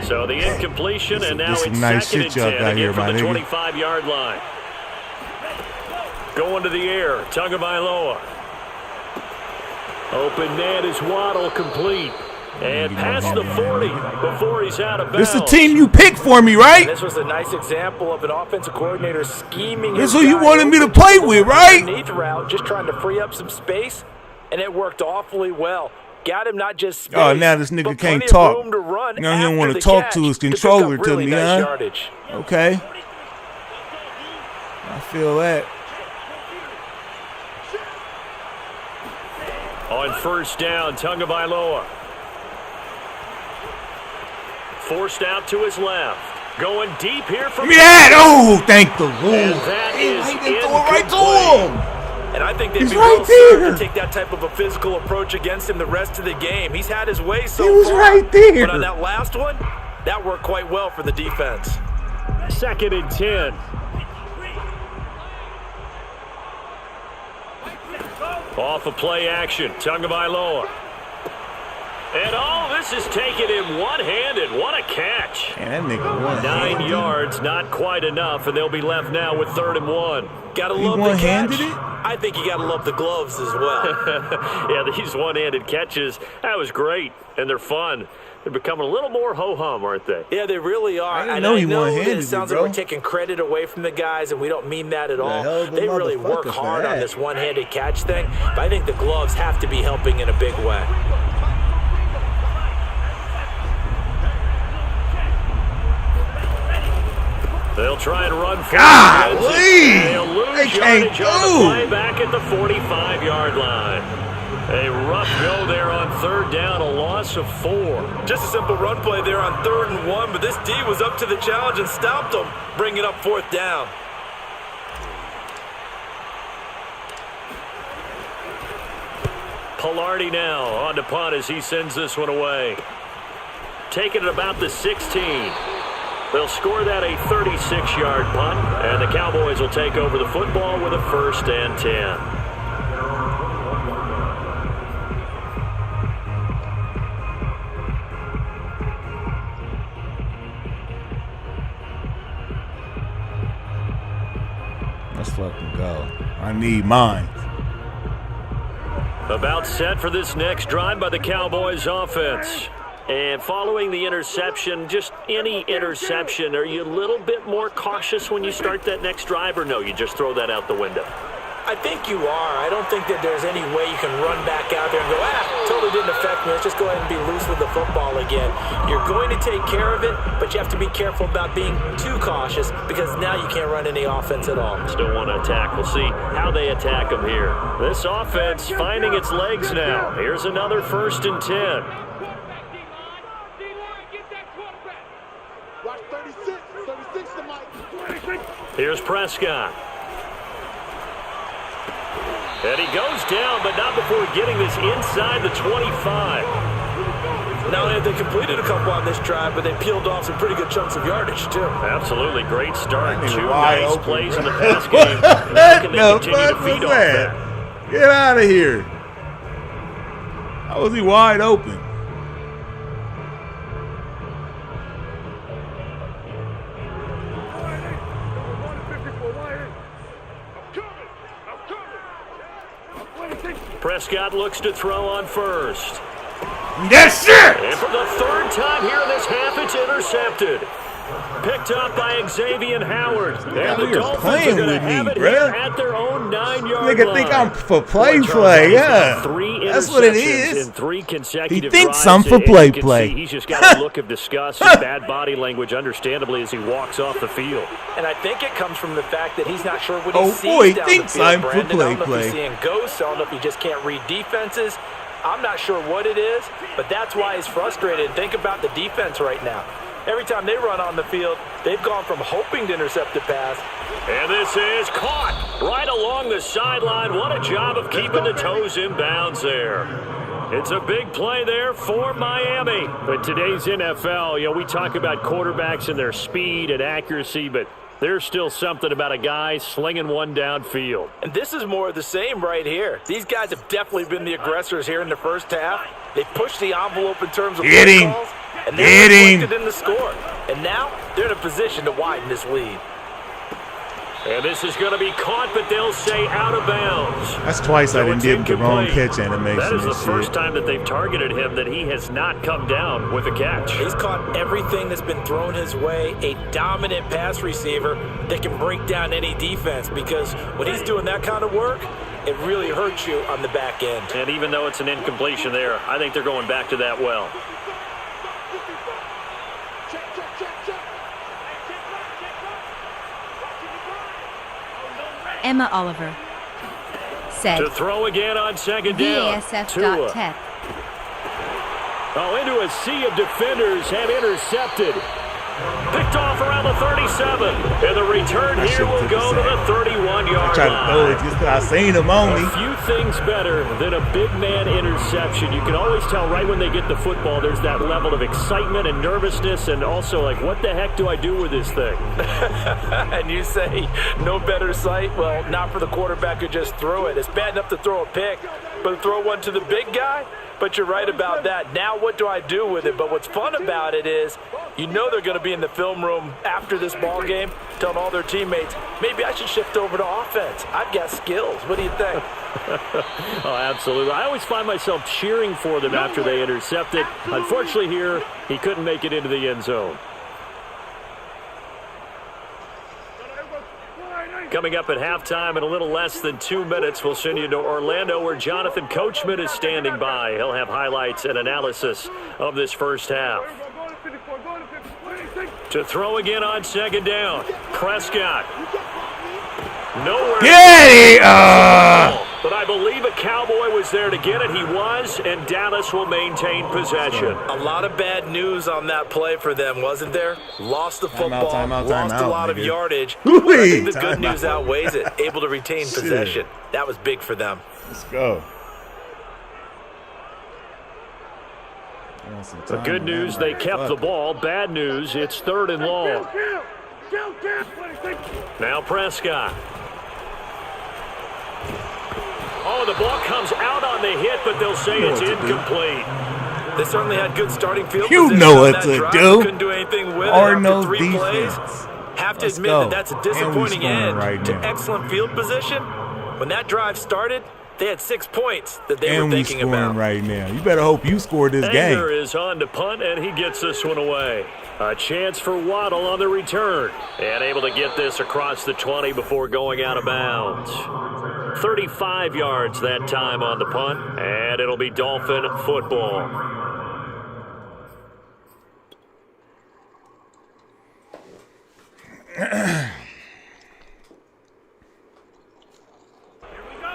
[SPEAKER 5] So the incompletion, and now it's
[SPEAKER 1] nice
[SPEAKER 5] second and 10
[SPEAKER 1] here,
[SPEAKER 5] from the 25-yard line. Going to the air, Tagovailoa. Open net is Waddle, complete. And past the 40 before he's out of bounds.
[SPEAKER 1] This is the team you picked for me, right?
[SPEAKER 2] This was a nice example of an offensive coordinator scheming.
[SPEAKER 1] This is who you wanted me to play with, right?
[SPEAKER 2] Underneath route, just trying to free up some space, and it worked awfully well. Got him not just space,
[SPEAKER 1] now this nigga can't talk. He don't want to talk to his controller to me, huh?
[SPEAKER 2] Yardage.
[SPEAKER 1] Okay. I feel that.
[SPEAKER 5] On first down, Tagovailoa. Forced out to his left. Going deep here from...
[SPEAKER 1] Oh, thank the Lord.
[SPEAKER 5] And that is
[SPEAKER 1] right to him.
[SPEAKER 2] And I think they'd be
[SPEAKER 1] right
[SPEAKER 2] well
[SPEAKER 1] there.
[SPEAKER 2] served to take that type of a physical approach against him the rest of the game. He's had his way so
[SPEAKER 1] far. He was right there.
[SPEAKER 2] But on that last one, that worked quite well for the defense.
[SPEAKER 5] Second and 10. Off of play action, Tagovailoa. And this is taken in one-handed. What a catch.
[SPEAKER 1] Man, that nigga won.
[SPEAKER 5] 9 yards, not quite enough, and they'll be left now with 3rd and 1.
[SPEAKER 2] Gotta love the catch. I think you gotta love the gloves as well.
[SPEAKER 5] Yeah, these one-handed catches, that was great, and they're fun. They're becoming a little more ho-hum, aren't they?
[SPEAKER 2] Yeah, they really are.
[SPEAKER 1] I didn't know he one-handed.
[SPEAKER 2] It sounds like we're taking credit away from the guys, and we don't mean that at all. They really work hard on this one-handed catch thing, but I think the gloves have to be helping in a big way.
[SPEAKER 5] They'll try and run for
[SPEAKER 1] it.
[SPEAKER 5] They'll lose yardage on the play back at the 45-yard line. A rough go there on 3rd down, a loss of 4.
[SPEAKER 2] Just a simple run play there on 3rd and 1, but this D was up to the challenge and stopped them, bringing up 4th down.
[SPEAKER 5] Pilardi now on to punt as he sends this one away. Taking it about the 16. They'll score that a 36-yard punt, and the Cowboys will take over the football with a 1st and 10.
[SPEAKER 1] Let's fucking go. I need mine.
[SPEAKER 5] About set for this next drive by the Cowboys offense. And following the interception, just any interception, are you a little bit more cautious when you start that next drive, or no, you just throw that out the window?
[SPEAKER 2] I think you are. I don't think that there's any way you can run back out there and go, totally didn't affect me. Let's just go ahead and be loose with the football again. You're going to take care of it, but you have to be careful about being too cautious because now you can't run any offense at all.
[SPEAKER 5] Still want to attack. We'll see how they attack them here. This offense finding its legs now. Here's another 1st and 10. Here's Prescott. And he goes down, but not before getting this inside the 25.
[SPEAKER 2] Now, they completed a couple on this drive, but they peeled off some pretty good chunks of yardage, too.
[SPEAKER 5] Absolutely. Great start. 2 nice plays in the pass game. How can they continue to feed off that?
[SPEAKER 1] Get out of here. How was he wide open?
[SPEAKER 5] Prescott looks to throw on first.
[SPEAKER 1] That's it!
[SPEAKER 5] And for the third time here in this half, it's intercepted. Picked up by Xavier Howard. And the Dolphins are going to have it here at their own 9-yard line.
[SPEAKER 1] Nigga think I'm for play, yeah. That's what it is.
[SPEAKER 5] In 3 consecutive
[SPEAKER 1] he thinks
[SPEAKER 5] drives,
[SPEAKER 1] I'm for play.
[SPEAKER 5] He's just got a look of disgust and bad body language, understandably, as he walks off the field.
[SPEAKER 2] And I think it comes from the fact that he's not sure what he sees
[SPEAKER 1] boy,
[SPEAKER 2] down
[SPEAKER 1] thinks
[SPEAKER 2] the field,
[SPEAKER 1] I'm for
[SPEAKER 2] Brandon. I don't know if
[SPEAKER 1] play.
[SPEAKER 2] he's seeing ghosts. I don't know if he just can't read defenses. I'm not sure what it is, but that's why he's frustrated. Think about the defense right now. Every time they run on the field, they've gone from hoping to intercept the pass.
[SPEAKER 5] And this is caught right along the sideline. What a job of keeping the toes in bounds there. It's a big play there for Miami. But today's NFL, we talk about quarterbacks and their speed and accuracy, but there's still something about a guy slinging one downfield.
[SPEAKER 2] And this is more of the same right here. These guys have definitely been the aggressors here in the first half. They pushed the envelope in terms of play calls, and they're reflected in the score. And now they're in a position to widen this lead.
[SPEAKER 5] And this is going to be caught, but they'll say out of bounds.
[SPEAKER 1] That's twice I didn't give him the wrong catch animation.
[SPEAKER 5] That is the first time that they've targeted him that he has not come down with a catch.
[SPEAKER 2] He's caught everything that's been thrown his way. A dominant pass receiver that can break down any defense, because when he's doing that kind of work, it really hurts you on the back end.
[SPEAKER 5] And even though it's an incompletion there, I think they're going back to that well.
[SPEAKER 6] Emma Oliver said.
[SPEAKER 5] To throw again on second down.
[SPEAKER 6] VASF.tech.
[SPEAKER 5] Into a sea of defenders and intercepted. Picked off around the 37. And the return here will go to the 31-yard line.
[SPEAKER 1] I tried to throw it just because I seen him on me.
[SPEAKER 5] A few things better than a big man interception. You can always tell right when they get the football, there's that level of excitement and nervousness, and also like, what the heck do I do with this thing?
[SPEAKER 2] And you say no better sight? Well, not for the quarterback who just threw it. It's bad enough to throw a pick, but to throw one to the big guy? But you're right about that. Now what do I do with it? But what's fun about it is, you know they're going to be in the film room after this ball game telling all their teammates, maybe I should shift over to offense. I've got skills. What do you think?
[SPEAKER 5] Oh, absolutely. I always find myself cheering for them after they intercept it. Unfortunately here, he couldn't make it into the end zone. Coming up at halftime in a little less than 2 minutes, we'll send you to Orlando where Jonathan Coachman is standing by. He'll have highlights and analysis of this first half. To throw again on second down. Prescott. Nowhere.
[SPEAKER 1] Get it!
[SPEAKER 5] But I believe a Cowboy was there to get it. He was, and Dallas will maintain possession.
[SPEAKER 2] A lot of bad news on that play for them, wasn't there? Lost the football, lost a lot of yardage. I think the good news outweighs it. Able to retain possession. That was big for them.
[SPEAKER 1] Let's go.
[SPEAKER 5] The good news, they kept the ball. Bad news, it's 3rd and long. Now Prescott. Oh, the ball comes out on the hit, but they'll say it's incomplete.
[SPEAKER 2] They certainly had good starting field
[SPEAKER 1] you
[SPEAKER 2] position
[SPEAKER 1] know
[SPEAKER 2] on
[SPEAKER 1] what
[SPEAKER 2] that
[SPEAKER 1] to
[SPEAKER 2] drive.
[SPEAKER 1] do.
[SPEAKER 2] Couldn't do anything with it
[SPEAKER 1] Or
[SPEAKER 2] after
[SPEAKER 1] no
[SPEAKER 2] 3
[SPEAKER 1] defense.
[SPEAKER 2] plays. Have to
[SPEAKER 1] Let's
[SPEAKER 2] admit
[SPEAKER 1] go.
[SPEAKER 2] that that's a disappointing end
[SPEAKER 1] right
[SPEAKER 2] to
[SPEAKER 1] now.
[SPEAKER 2] excellent field position. When that drive started, they had 6 points that they were thinking about.
[SPEAKER 1] Right now. You better hope you score this game.
[SPEAKER 5] Anger is on to punt, and he gets this one away. A chance for Waddle on the return. And able to get this across the 20 before going out of bounds. 35 yards that time on the punt, and it'll be Dolphin football.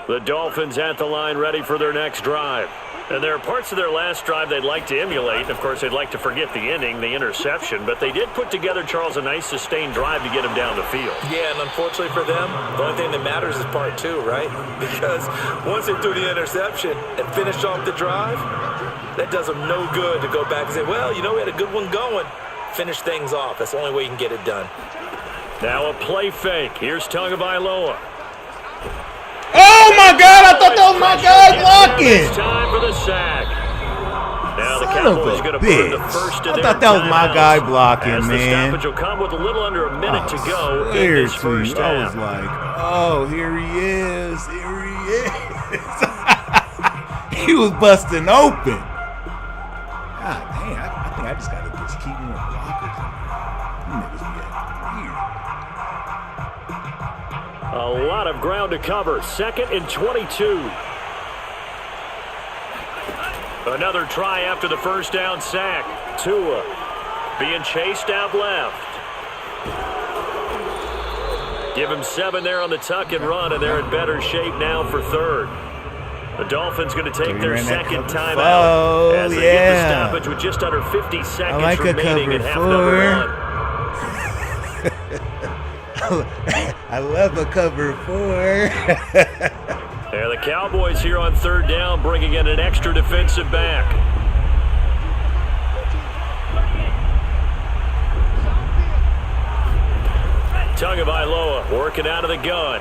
[SPEAKER 5] The Dolphins at the line ready for their next drive. And there are parts of their last drive they'd like to emulate. Of course, they'd like to forget the ending, the interception. But they did put together, Charles, a nice sustained drive to get him down the field.
[SPEAKER 2] Yeah, and unfortunately for them, the only thing that matters is part 2, right? Because once they threw the interception and finished off the drive, that does them no good to go back and say, well, you know, we had a good one going. Finish things off. That's the only way you can get it done.
[SPEAKER 5] Now a play fake. Here's Tagovailoa.
[SPEAKER 1] Oh my God! I thought that was my guy blocking.
[SPEAKER 5] It's time for the sack. Now the Cowboys going to put the first in
[SPEAKER 1] I thought that was my guy blocking,
[SPEAKER 5] as
[SPEAKER 1] man.
[SPEAKER 5] The stoppage will come with a little under a minute to go in this first half.
[SPEAKER 1] I was like, oh, here he is. Here he is. He was busting open. God dang, I think I just got to just keep more blockers in there. You niggas be weird.
[SPEAKER 5] A lot of ground to cover. 2nd and 22. Another try after the first down sack. Tua being chased out left. Give him 7 there on the tuck and run, and they're in better shape now for 3rd. The Dolphins going to take their second timeout as they get the stoppage with just under 50 seconds remaining in half number 1.
[SPEAKER 1] I love a cover 4.
[SPEAKER 5] And the Cowboys here on 3rd down, bringing in an extra defensive back. Tagovailoa working out of the gun.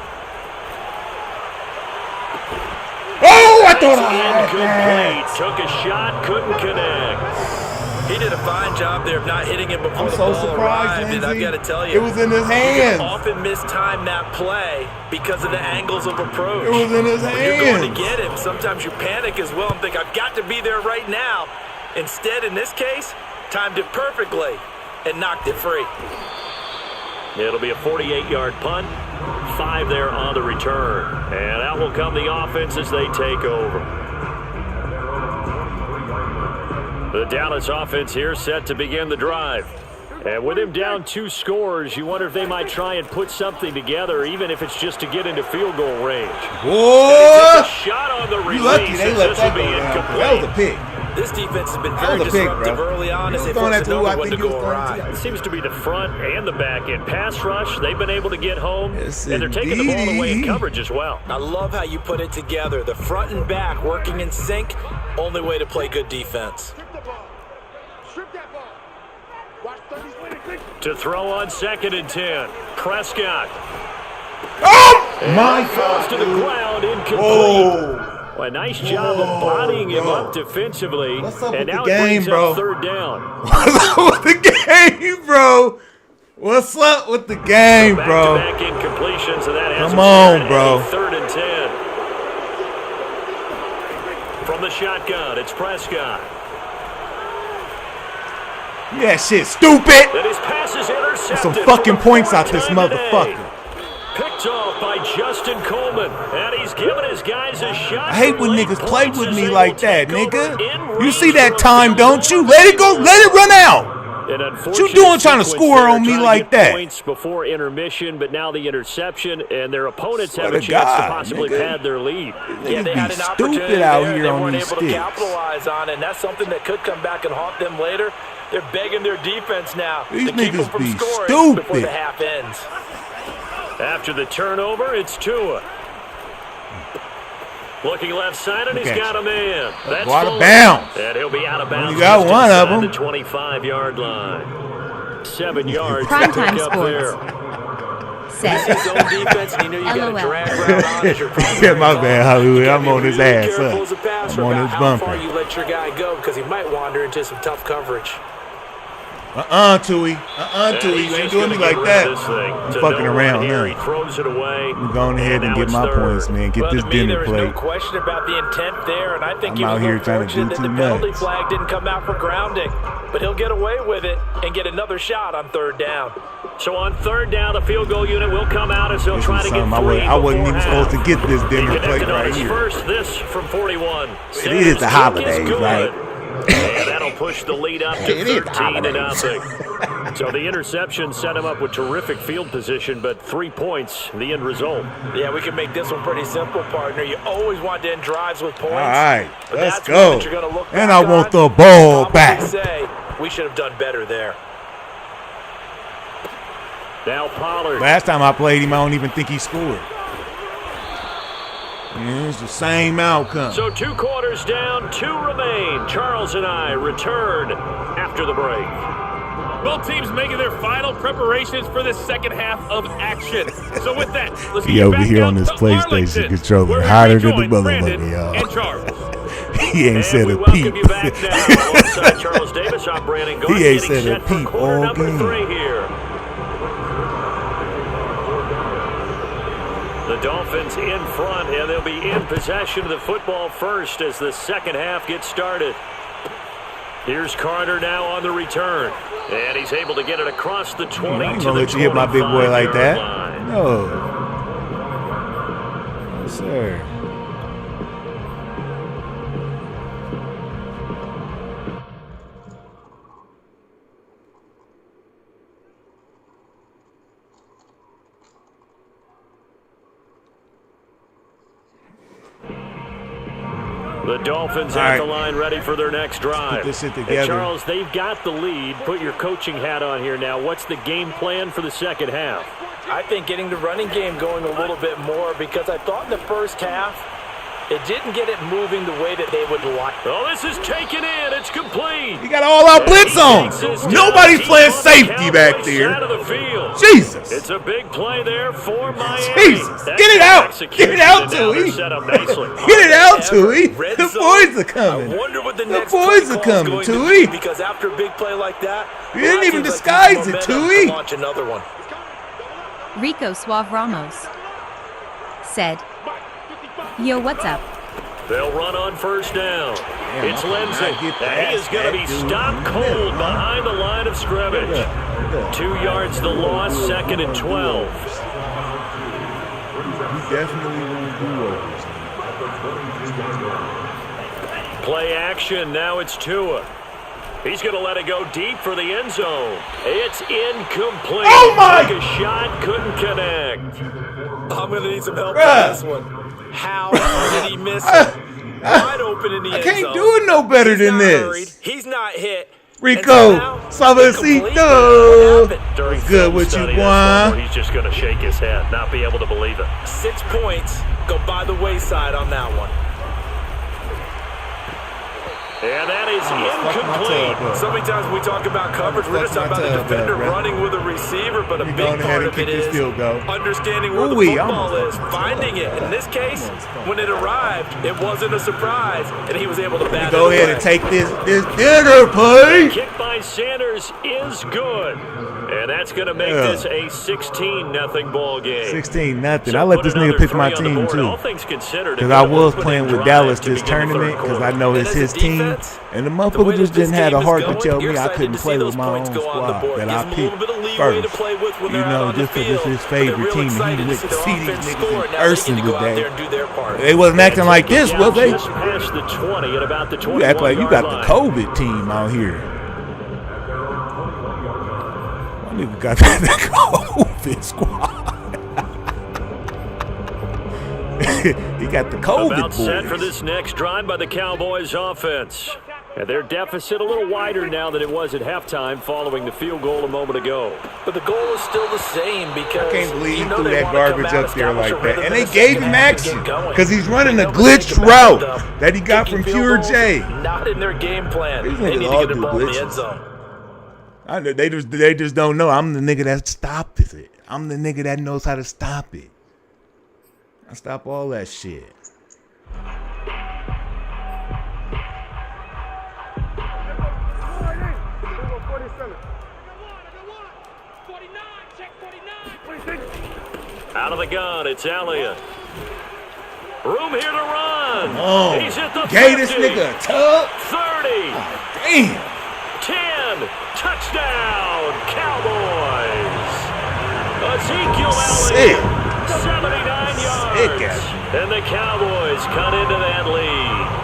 [SPEAKER 1] Oh, I thought I had
[SPEAKER 5] that. Took a shot, couldn't connect.
[SPEAKER 2] He did a fine job there of not hitting him before the
[SPEAKER 1] so
[SPEAKER 2] ball
[SPEAKER 1] surprised,
[SPEAKER 2] arrived, and I've got to tell you,
[SPEAKER 1] it was in his hands.
[SPEAKER 2] You can often mistime that play because of the angles of approach.
[SPEAKER 1] It was in his hands.
[SPEAKER 2] When you're going to get him, sometimes you panic as well and think, I've got to be there right now. Instead, in this case, timed it perfectly and knocked it free.
[SPEAKER 5] It'll be a 48-yard punt, 5 there on the return. And out will come the offense as they take over. The Dallas offense here set to begin the drive. And with him down 2 scores, you wonder if they might try and put something together, even if it's just to get into field goal range.
[SPEAKER 1] Boy!
[SPEAKER 5] Shot on the release.
[SPEAKER 1] You lucky they let that go down. That was a pick.
[SPEAKER 2] This defense has been very disruptive early on as they forced the number one to go awry.
[SPEAKER 5] It seems to be the front and the back end. Pass rush, they've been able to get home, and they're taking the ball away in coverage as well.
[SPEAKER 2] I love how you put it together. The front and back working in sync, only way to play good defense.
[SPEAKER 5] To throw on 2nd and 10, Prescott.
[SPEAKER 1] Oh, my
[SPEAKER 5] falls to the ground, incomplete. Well, a nice job of bodying him up defensively. And now it brings up 3rd down.
[SPEAKER 1] What's up with the game, bro? What's up with the game, bro?
[SPEAKER 5] Back incompletions, and that
[SPEAKER 1] come on, bro.
[SPEAKER 5] 3rd and 10. From the shotgun, it's Prescott.
[SPEAKER 1] Yeah, shit, stupid.
[SPEAKER 5] That his pass is intercepted.
[SPEAKER 1] Get some fucking points out this motherfucker.
[SPEAKER 5] Picked off by Justin Coleman, and he's giving his guys a shot.
[SPEAKER 1] I hate when niggas play with me like that, nigga. You see that time, don't you? Let it go, let it run out. What you doing trying to score on me like that?
[SPEAKER 5] Points before intermission, but now the interception, and their opponents have a chance to possibly pad their lead.
[SPEAKER 2] Yeah, they had an opportunity out here on these sticks. They weren't able to capitalize on it, and that's something that could come back and haunt them later. They're begging their defense now to keep them from scoring before the half ends.
[SPEAKER 5] After the turnover, it's Tua. Looking left side, and he's got a man. That's
[SPEAKER 1] out of bounds.
[SPEAKER 5] And he'll be out of bounds.
[SPEAKER 1] You got one of them.
[SPEAKER 5] The 25-yard line. 7 yards.
[SPEAKER 6] Primetime sports.
[SPEAKER 2] Says his own defense, and you know you got to drag around on as your
[SPEAKER 1] yeah, my bad, Hollywood. I'm on his ass. I'm on his bumper.
[SPEAKER 2] How far you let your guy go because he might wander into some tough coverage.
[SPEAKER 1] Tui. Tui. You ain't doing me like that. I'm fucking around now. I'm going ahead and get my points, man. Get this dinner plate.
[SPEAKER 2] There's no question about the intent there, and I think
[SPEAKER 1] I'm out here trying to do too much.
[SPEAKER 2] The penalty flag didn't come out for grounding, but he'll get away with it and get another shot on 3rd down.
[SPEAKER 5] So on 3rd down, the field goal unit will come out as they'll try to get 3.
[SPEAKER 1] I wasn't even supposed to get this dinner plate right here.
[SPEAKER 5] First, this from 41.
[SPEAKER 1] It is the holidays, right?
[SPEAKER 5] And that'll push the lead up to 13-0. So the interception set him up with terrific field position, but 3 points, the end result.
[SPEAKER 2] Yeah, we can make this one pretty simple, partner. You always want to end drives with points.
[SPEAKER 1] All right, let's go. And I want the ball back.
[SPEAKER 2] Say, we should have done better there.
[SPEAKER 5] Now Pollard.
[SPEAKER 1] Last time I played him, I don't even think he scored. Yeah, it's the same outcome.
[SPEAKER 5] So 2 quarters down, 2 remain. Charles and I return after the break. Both teams making their final preparations for the second half of action. So with that, let's
[SPEAKER 1] He
[SPEAKER 5] get
[SPEAKER 1] over
[SPEAKER 5] back
[SPEAKER 1] here
[SPEAKER 5] out
[SPEAKER 1] on this
[SPEAKER 5] to
[SPEAKER 1] PlayStation
[SPEAKER 5] Arlington,
[SPEAKER 1] controller,
[SPEAKER 5] where we
[SPEAKER 1] hotter than the
[SPEAKER 5] rejoin Brandon
[SPEAKER 1] motherfucker, y'all.
[SPEAKER 5] and Charles.
[SPEAKER 1] He ain't
[SPEAKER 5] And
[SPEAKER 1] said
[SPEAKER 5] we
[SPEAKER 1] a
[SPEAKER 5] welcome
[SPEAKER 1] peep.
[SPEAKER 5] you back now alongside Charles Davis. I'm Brandon Garth,
[SPEAKER 1] He ain't
[SPEAKER 5] getting
[SPEAKER 1] said a
[SPEAKER 5] set for
[SPEAKER 1] peep
[SPEAKER 5] quarter
[SPEAKER 1] all
[SPEAKER 5] number
[SPEAKER 1] game.
[SPEAKER 5] 3 here. The Dolphins in front, and they'll be in possession of the football first as the second half gets started. Here's Carter now on the return, and he's able to get it across the 20
[SPEAKER 1] I ain't
[SPEAKER 5] to
[SPEAKER 1] gonna
[SPEAKER 5] the
[SPEAKER 1] let you hit my big boy like
[SPEAKER 5] 25-yard
[SPEAKER 1] that.
[SPEAKER 5] line.
[SPEAKER 1] No. No, sir.
[SPEAKER 5] The Dolphins
[SPEAKER 1] All
[SPEAKER 5] at
[SPEAKER 1] right.
[SPEAKER 5] the line ready for their next drive.
[SPEAKER 1] Put this shit
[SPEAKER 5] And
[SPEAKER 1] together.
[SPEAKER 5] Charles, they've got the lead. Put your coaching hat on here now. What's the game plan for the second half?
[SPEAKER 2] I think getting the running game going a little bit more because I thought in the first half it didn't get it moving the way that they would like.
[SPEAKER 5] Oh, this is taken in. It's complete.
[SPEAKER 1] You got all out blitz on. Nobody's playing safety back
[SPEAKER 5] Side
[SPEAKER 1] there.
[SPEAKER 5] of the field.
[SPEAKER 1] Jesus.
[SPEAKER 5] It's a big play there for Miami.
[SPEAKER 1] Jesus.
[SPEAKER 5] That's
[SPEAKER 1] Get it out.
[SPEAKER 5] execution,
[SPEAKER 1] Get it out,
[SPEAKER 5] and now they're
[SPEAKER 1] Tui.
[SPEAKER 5] set up nicely.
[SPEAKER 1] Get it out, Tui.
[SPEAKER 2] Red
[SPEAKER 1] The
[SPEAKER 2] zone.
[SPEAKER 1] boys are
[SPEAKER 2] I
[SPEAKER 1] coming.
[SPEAKER 2] wonder what the
[SPEAKER 1] The
[SPEAKER 2] next
[SPEAKER 1] boys
[SPEAKER 2] play
[SPEAKER 1] are
[SPEAKER 2] call's
[SPEAKER 1] coming,
[SPEAKER 2] going to
[SPEAKER 1] Tui.
[SPEAKER 2] be, because after a big play like that,
[SPEAKER 1] You didn't even
[SPEAKER 2] teams
[SPEAKER 1] disguise
[SPEAKER 2] use
[SPEAKER 1] it,
[SPEAKER 2] momentum
[SPEAKER 1] Tui.
[SPEAKER 2] to launch another one.
[SPEAKER 6] Rico Suave Ramos said, "Yo, what's up?"
[SPEAKER 5] They'll run on first down.
[SPEAKER 1] Damn,
[SPEAKER 5] It's
[SPEAKER 1] I could
[SPEAKER 5] Lindsay.
[SPEAKER 1] not get
[SPEAKER 5] And he is
[SPEAKER 1] past
[SPEAKER 5] going to
[SPEAKER 1] that
[SPEAKER 5] be
[SPEAKER 1] dude.
[SPEAKER 5] stopped cold behind the line of scrimmage.
[SPEAKER 1] Yeah.
[SPEAKER 5] 2 yards the loss, second and 12.
[SPEAKER 1] You definitely want to do overs.
[SPEAKER 5] Play action, now it's Tua. He's going to let it go deep for the end zone. It's incomplete.
[SPEAKER 1] Oh, my!
[SPEAKER 5] Took a shot, couldn't connect.
[SPEAKER 2] I'm going to need some help
[SPEAKER 1] Bruh.
[SPEAKER 2] on this one. How did he miss it? Wide open in the
[SPEAKER 1] I
[SPEAKER 2] end
[SPEAKER 1] can't
[SPEAKER 2] zone.
[SPEAKER 1] do it no better
[SPEAKER 2] He's
[SPEAKER 1] than
[SPEAKER 2] not hurried.
[SPEAKER 1] this.
[SPEAKER 2] He's not hit.
[SPEAKER 1] Rico,
[SPEAKER 2] And somehow, incomplete.
[SPEAKER 1] Suavecito.
[SPEAKER 2] What happened?
[SPEAKER 5] During
[SPEAKER 1] What's good
[SPEAKER 5] film
[SPEAKER 1] with you,
[SPEAKER 5] study, that's one
[SPEAKER 1] boy?
[SPEAKER 5] where he's just going to shake his head, not be able to believe it.
[SPEAKER 2] 6 points go by the wayside on that one.
[SPEAKER 5] And that is
[SPEAKER 1] Fuck my
[SPEAKER 5] incomplete.
[SPEAKER 1] tub up.
[SPEAKER 2] So many times we talk about coverage, we're just
[SPEAKER 1] Fuck
[SPEAKER 2] talking
[SPEAKER 1] my
[SPEAKER 2] about the
[SPEAKER 1] tub
[SPEAKER 2] defender
[SPEAKER 1] up, bro.
[SPEAKER 2] running with a receiver, but a
[SPEAKER 1] You
[SPEAKER 2] big
[SPEAKER 1] go ahead
[SPEAKER 2] part
[SPEAKER 1] and
[SPEAKER 2] of it
[SPEAKER 1] kick this
[SPEAKER 2] is
[SPEAKER 1] field goal.
[SPEAKER 2] understanding where the
[SPEAKER 1] Ooh-wee,
[SPEAKER 2] football
[SPEAKER 1] almost.
[SPEAKER 2] is, finding it. In this case, when it arrived, it wasn't a surprise, and he was able to bat
[SPEAKER 1] Go
[SPEAKER 2] it
[SPEAKER 1] ahead
[SPEAKER 2] away.
[SPEAKER 1] and take this dinner, please.
[SPEAKER 5] Kick by Sanders is good. And that's going to make
[SPEAKER 1] Yeah.
[SPEAKER 5] this a 16-0 ball game.
[SPEAKER 1] 16-0.
[SPEAKER 5] So
[SPEAKER 1] I let
[SPEAKER 5] put
[SPEAKER 1] this
[SPEAKER 5] another
[SPEAKER 1] nigga pick
[SPEAKER 5] 3
[SPEAKER 1] my
[SPEAKER 5] on the
[SPEAKER 1] team
[SPEAKER 5] board,
[SPEAKER 1] too.
[SPEAKER 5] all things considered,
[SPEAKER 1] Because
[SPEAKER 5] a
[SPEAKER 1] I
[SPEAKER 5] good
[SPEAKER 1] was
[SPEAKER 5] opening
[SPEAKER 1] playing with
[SPEAKER 5] drive
[SPEAKER 1] Dallas
[SPEAKER 5] to
[SPEAKER 1] this
[SPEAKER 5] begin the
[SPEAKER 1] tournament
[SPEAKER 5] third
[SPEAKER 1] because
[SPEAKER 5] quarter.
[SPEAKER 1] I know
[SPEAKER 2] And
[SPEAKER 1] it's
[SPEAKER 2] as a
[SPEAKER 1] his team.
[SPEAKER 2] defense,
[SPEAKER 1] And the
[SPEAKER 2] the way
[SPEAKER 1] motherfucker
[SPEAKER 2] that
[SPEAKER 1] just
[SPEAKER 2] this
[SPEAKER 1] didn't have
[SPEAKER 2] game
[SPEAKER 1] the
[SPEAKER 2] is
[SPEAKER 1] heart to
[SPEAKER 2] going,
[SPEAKER 1] tell
[SPEAKER 2] you're
[SPEAKER 1] me I
[SPEAKER 2] excited
[SPEAKER 1] couldn't
[SPEAKER 2] to see
[SPEAKER 1] play
[SPEAKER 2] those
[SPEAKER 1] with my
[SPEAKER 2] points
[SPEAKER 1] own
[SPEAKER 2] go on the
[SPEAKER 1] squad
[SPEAKER 2] board.
[SPEAKER 1] that
[SPEAKER 2] Gives
[SPEAKER 1] I
[SPEAKER 2] them a little bit of
[SPEAKER 1] picked
[SPEAKER 2] leeway to
[SPEAKER 1] first.
[SPEAKER 2] play with when
[SPEAKER 1] You
[SPEAKER 2] they're out
[SPEAKER 1] know,
[SPEAKER 2] on the
[SPEAKER 1] just because it's
[SPEAKER 2] field.
[SPEAKER 1] his
[SPEAKER 2] But they're
[SPEAKER 1] favorite
[SPEAKER 2] real
[SPEAKER 1] team and
[SPEAKER 2] excited
[SPEAKER 1] he
[SPEAKER 2] to
[SPEAKER 1] went
[SPEAKER 2] see
[SPEAKER 1] to
[SPEAKER 2] their
[SPEAKER 1] see these
[SPEAKER 2] offense
[SPEAKER 1] niggas
[SPEAKER 2] score,
[SPEAKER 1] in
[SPEAKER 2] and now they
[SPEAKER 1] person
[SPEAKER 2] get to go out there
[SPEAKER 1] today.
[SPEAKER 2] and do their part.
[SPEAKER 1] They wasn't acting like this, was they?
[SPEAKER 5] Just past the 20 at about the
[SPEAKER 1] You act like you got the
[SPEAKER 5] 21-yard line.
[SPEAKER 1] COVID team out here. My nigga got the COVID squad. He got the COVID
[SPEAKER 5] About set for
[SPEAKER 1] boys.
[SPEAKER 5] this next drive by the Cowboys offense. And their deficit a little wider now than it was at halftime following the field goal a moment ago.
[SPEAKER 2] But the goal is still the same because
[SPEAKER 1] I can't believe
[SPEAKER 2] you
[SPEAKER 1] he
[SPEAKER 2] know
[SPEAKER 1] threw
[SPEAKER 2] they
[SPEAKER 1] that
[SPEAKER 2] wanna come
[SPEAKER 1] garbage
[SPEAKER 2] out,
[SPEAKER 1] up there
[SPEAKER 2] establish
[SPEAKER 1] like
[SPEAKER 2] a
[SPEAKER 1] that.
[SPEAKER 2] rhythm
[SPEAKER 1] And
[SPEAKER 2] in
[SPEAKER 1] they
[SPEAKER 2] the
[SPEAKER 1] gave
[SPEAKER 2] second
[SPEAKER 1] him
[SPEAKER 2] half to
[SPEAKER 1] action
[SPEAKER 2] get going.
[SPEAKER 1] because he's running a
[SPEAKER 2] You know, but
[SPEAKER 1] glitched
[SPEAKER 2] think about it,
[SPEAKER 1] route
[SPEAKER 2] though.
[SPEAKER 1] that he got
[SPEAKER 2] Kicking
[SPEAKER 1] from
[SPEAKER 2] field
[SPEAKER 1] Pure
[SPEAKER 2] goals,
[SPEAKER 1] J.
[SPEAKER 2] Not in their game plan.
[SPEAKER 1] These
[SPEAKER 2] They
[SPEAKER 1] niggas
[SPEAKER 2] need to
[SPEAKER 1] all
[SPEAKER 2] get the
[SPEAKER 1] do
[SPEAKER 2] ball in the
[SPEAKER 1] glitches.
[SPEAKER 2] end zone.
[SPEAKER 1] I know they just don't know. I'm the nigga that stops it. I'm the nigga that knows how to stop it. I stop all that shit.
[SPEAKER 5] Out of the gun, it's Elliott. Room here to run.
[SPEAKER 1] Oh,
[SPEAKER 5] He's at the
[SPEAKER 1] gave
[SPEAKER 5] 50,
[SPEAKER 1] this nigga a tub.
[SPEAKER 5] 30,
[SPEAKER 1] Damn.
[SPEAKER 5] 10, touchdown, Cowboys. Ezekiel
[SPEAKER 1] Sick.
[SPEAKER 5] Elliott, 79
[SPEAKER 1] Sick
[SPEAKER 5] yards.
[SPEAKER 1] at
[SPEAKER 5] And the Cowboys cut into that lead.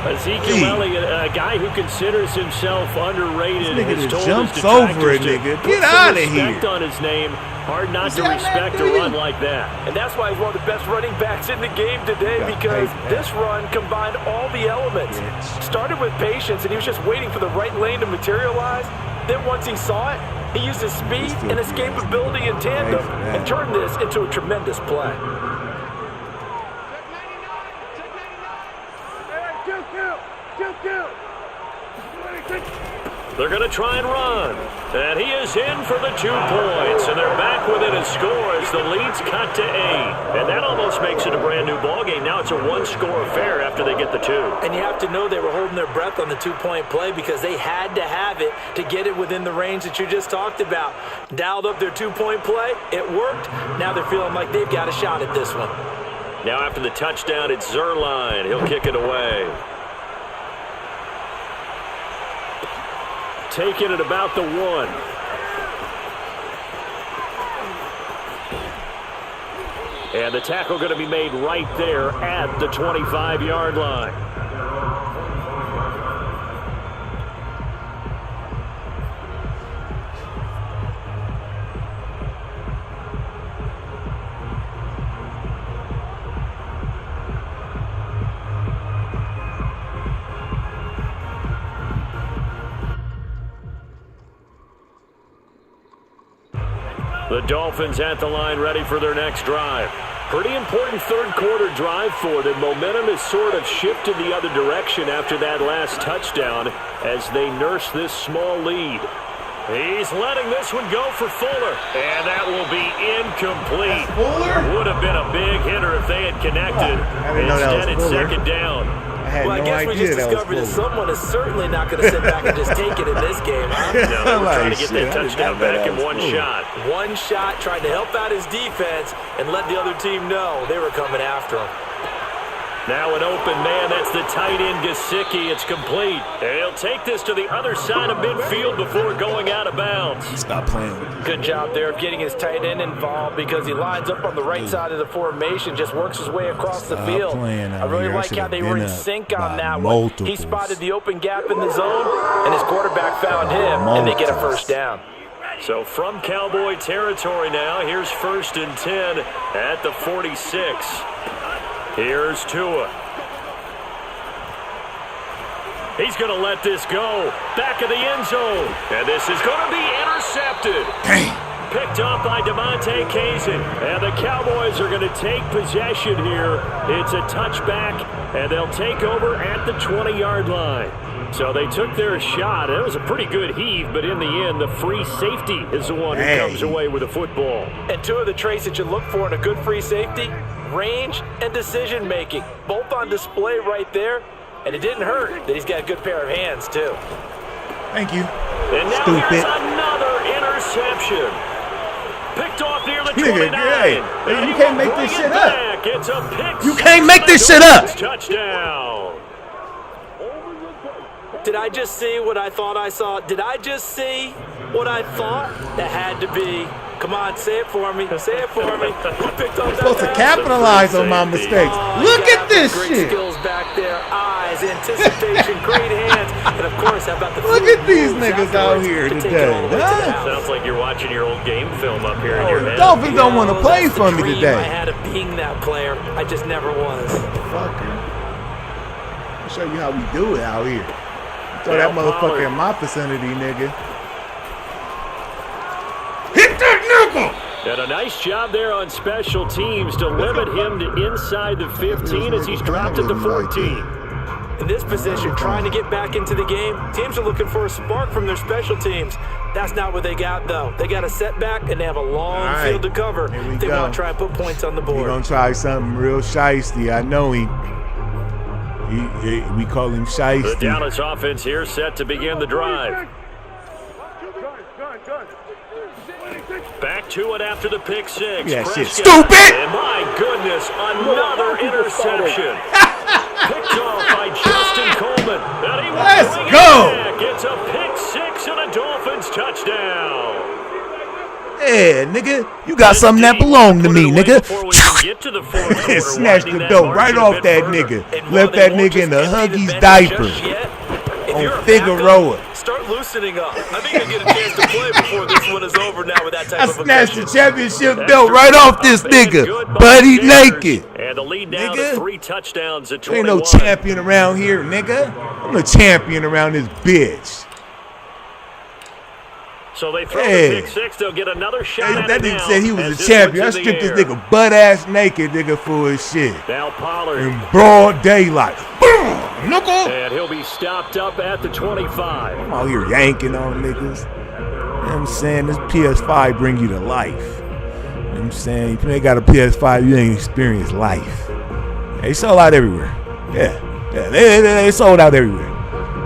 [SPEAKER 5] Ezekiel Elliott, a guy who considers himself underrated,
[SPEAKER 1] This nigga
[SPEAKER 5] has
[SPEAKER 1] just
[SPEAKER 5] told
[SPEAKER 1] jumps
[SPEAKER 5] his
[SPEAKER 1] over
[SPEAKER 5] detractors
[SPEAKER 1] it,
[SPEAKER 5] to
[SPEAKER 1] nigga.
[SPEAKER 5] put
[SPEAKER 1] Get
[SPEAKER 5] some
[SPEAKER 1] outta
[SPEAKER 5] respect
[SPEAKER 1] here.
[SPEAKER 5] on his name. Hard not to
[SPEAKER 1] see how
[SPEAKER 5] respect
[SPEAKER 1] that
[SPEAKER 5] a
[SPEAKER 1] do?
[SPEAKER 5] run like that.
[SPEAKER 2] And that's why he's one of the best running backs in the game today,
[SPEAKER 1] Got
[SPEAKER 2] because
[SPEAKER 1] paid, man.
[SPEAKER 2] this run combined all the elements.
[SPEAKER 1] Bitch.
[SPEAKER 2] Started with patience, and he was just waiting for the right lane to materialize. Then once he saw it, he used his speed
[SPEAKER 1] still
[SPEAKER 2] and
[SPEAKER 1] good.
[SPEAKER 2] escapability in tandem
[SPEAKER 1] Paid for that.
[SPEAKER 2] and turned this into a tremendous play.
[SPEAKER 5] They're going to try and run. And he is in for the 2 points. And they're back within a score as the lead's cut to 8. And that almost makes it a brand new ballgame. Now it's a 1-score affair after they get the 2.
[SPEAKER 2] And you have to know they were holding their breath on the 2-point play because they had to have it to get it within the range that you just talked about. Dialed up their 2-point play. It worked. Now they're feeling like they've got a shot at this one.
[SPEAKER 5] Now after the touchdown, it's Zerline. He'll kick it away. Taking it about the 1. And the tackle going to be made right there at the 25-yard line. The Dolphins at the line ready for their next drive. Pretty important third-quarter drive for them. Momentum has sort of shifted the other direction after that last touchdown as they nurse this small lead. He's letting this one go for Fuller, and that will be incomplete. Would have been a big hitter if they had connected. Instead, it's second down.
[SPEAKER 2] I guess we just discovered that someone is certainly not going to sit back and just take it in this game, huh?
[SPEAKER 5] No, they were trying to get that touchdown back in one shot.
[SPEAKER 2] One shot, trying to help out his defense and let the other team know they were coming after him.
[SPEAKER 5] Now an open man, that's the tight end Gesicki. It's complete. And he'll take this to the other side of midfield before going out of bounds.
[SPEAKER 1] Stop playing.
[SPEAKER 2] Good job there of getting his tight end involved because he lines up on the right side of the formation, just works his way across the field. I really like how they were in sync on that one. He spotted the open gap in the zone, and his quarterback found him, and they get a first down.
[SPEAKER 5] So from Cowboy territory now, here's 1st and 10 at the 46. Here's Tua. He's going to let this go. Back of the end zone. And this is going to be intercepted. Picked up by Devontae Kazin. And the Cowboys are going to take possession here. It's a touchback, and they'll take over at the 20-yard line. So they took their shot. It was a pretty good heave, but in the end, the free safety is the one who comes away with the football.
[SPEAKER 2] And 2 of the traits that you look for in a good free safety, range and decision-making, both on display right there. And it didn't hurt that he's got a good pair of hands, too.
[SPEAKER 1] Thank you.
[SPEAKER 5] And now here's another interception. Picked off near the 29.
[SPEAKER 1] You can't make this shit up.
[SPEAKER 5] It's a pick.
[SPEAKER 1] You can't make this shit up.
[SPEAKER 5] Touchdown.
[SPEAKER 2] Did I just see what I thought I saw? Did I just see what I thought? That had to be. Come on, say it for me. Say it for me. Who picked up that
[SPEAKER 1] supposed to capitalize on my mistakes. Look at this
[SPEAKER 2] great
[SPEAKER 1] shit.
[SPEAKER 2] Skills back there, eyes, anticipation, great hands, and of course, how about the
[SPEAKER 1] look at these niggas out here today?
[SPEAKER 5] Sounds like you're watching your old game film up here in your head.
[SPEAKER 1] Dolphins don't want to play for me today.
[SPEAKER 2] I had of being that player. I just never was.
[SPEAKER 1] Fucker. I'll show you how we do it out here. Throw that motherfucker in my vicinity, nigga. Hit that nigga!
[SPEAKER 5] And a nice job there on special teams to limit him to inside the 15 as he's dropped at the 14.
[SPEAKER 2] In this position, trying to get back into the game, teams are looking for a spark from their special teams. That's not what they got, though. They got a setback, and they have a long field to cover. They want to try and put points on the board.
[SPEAKER 1] We're going to try something real shiesty. I know him. We call him shiesty.
[SPEAKER 5] The Dallas offense here set to begin the drive. Back to it after the pick six.
[SPEAKER 1] Yeah, shit. Stupid!
[SPEAKER 5] And my goodness, another interception. Picked off by Justin Coleman.
[SPEAKER 1] Let's go!
[SPEAKER 5] It's a pick six and a Dolphins touchdown.
[SPEAKER 1] Yeah, nigga, you got something that belonged to me, nigga. Snatched the dope right off that nigga. Left that nigga in the Huggies diaper on Figueroa.
[SPEAKER 2] Start loosening up. I think you'll get a chance to play before this one is over now with that type of
[SPEAKER 1] snatched the championship belt right off this nigga. Buddy naked.
[SPEAKER 5] And the lead now to 3 touchdowns at 21.
[SPEAKER 1] Ain't no champion around here, nigga. I'm the champion around this bitch.
[SPEAKER 5] So they throw the pick six. They'll get another shot at
[SPEAKER 1] that
[SPEAKER 5] it
[SPEAKER 1] nigga
[SPEAKER 5] now
[SPEAKER 1] said he was a champion. I stripped this nigga butt-ass naked, nigga, for his shit.
[SPEAKER 5] Now Pollard.
[SPEAKER 1] In broad daylight. Boom! Knuckle.
[SPEAKER 5] And he'll be stopped up at the 25.
[SPEAKER 7] I'm out here yanking on niggas. You know what I'm saying? This PS5 bring you to life. You know what I'm saying? If you ain't got a PS5, you ain't experienced life. They sold out everywhere. Yeah. They sold out everywhere.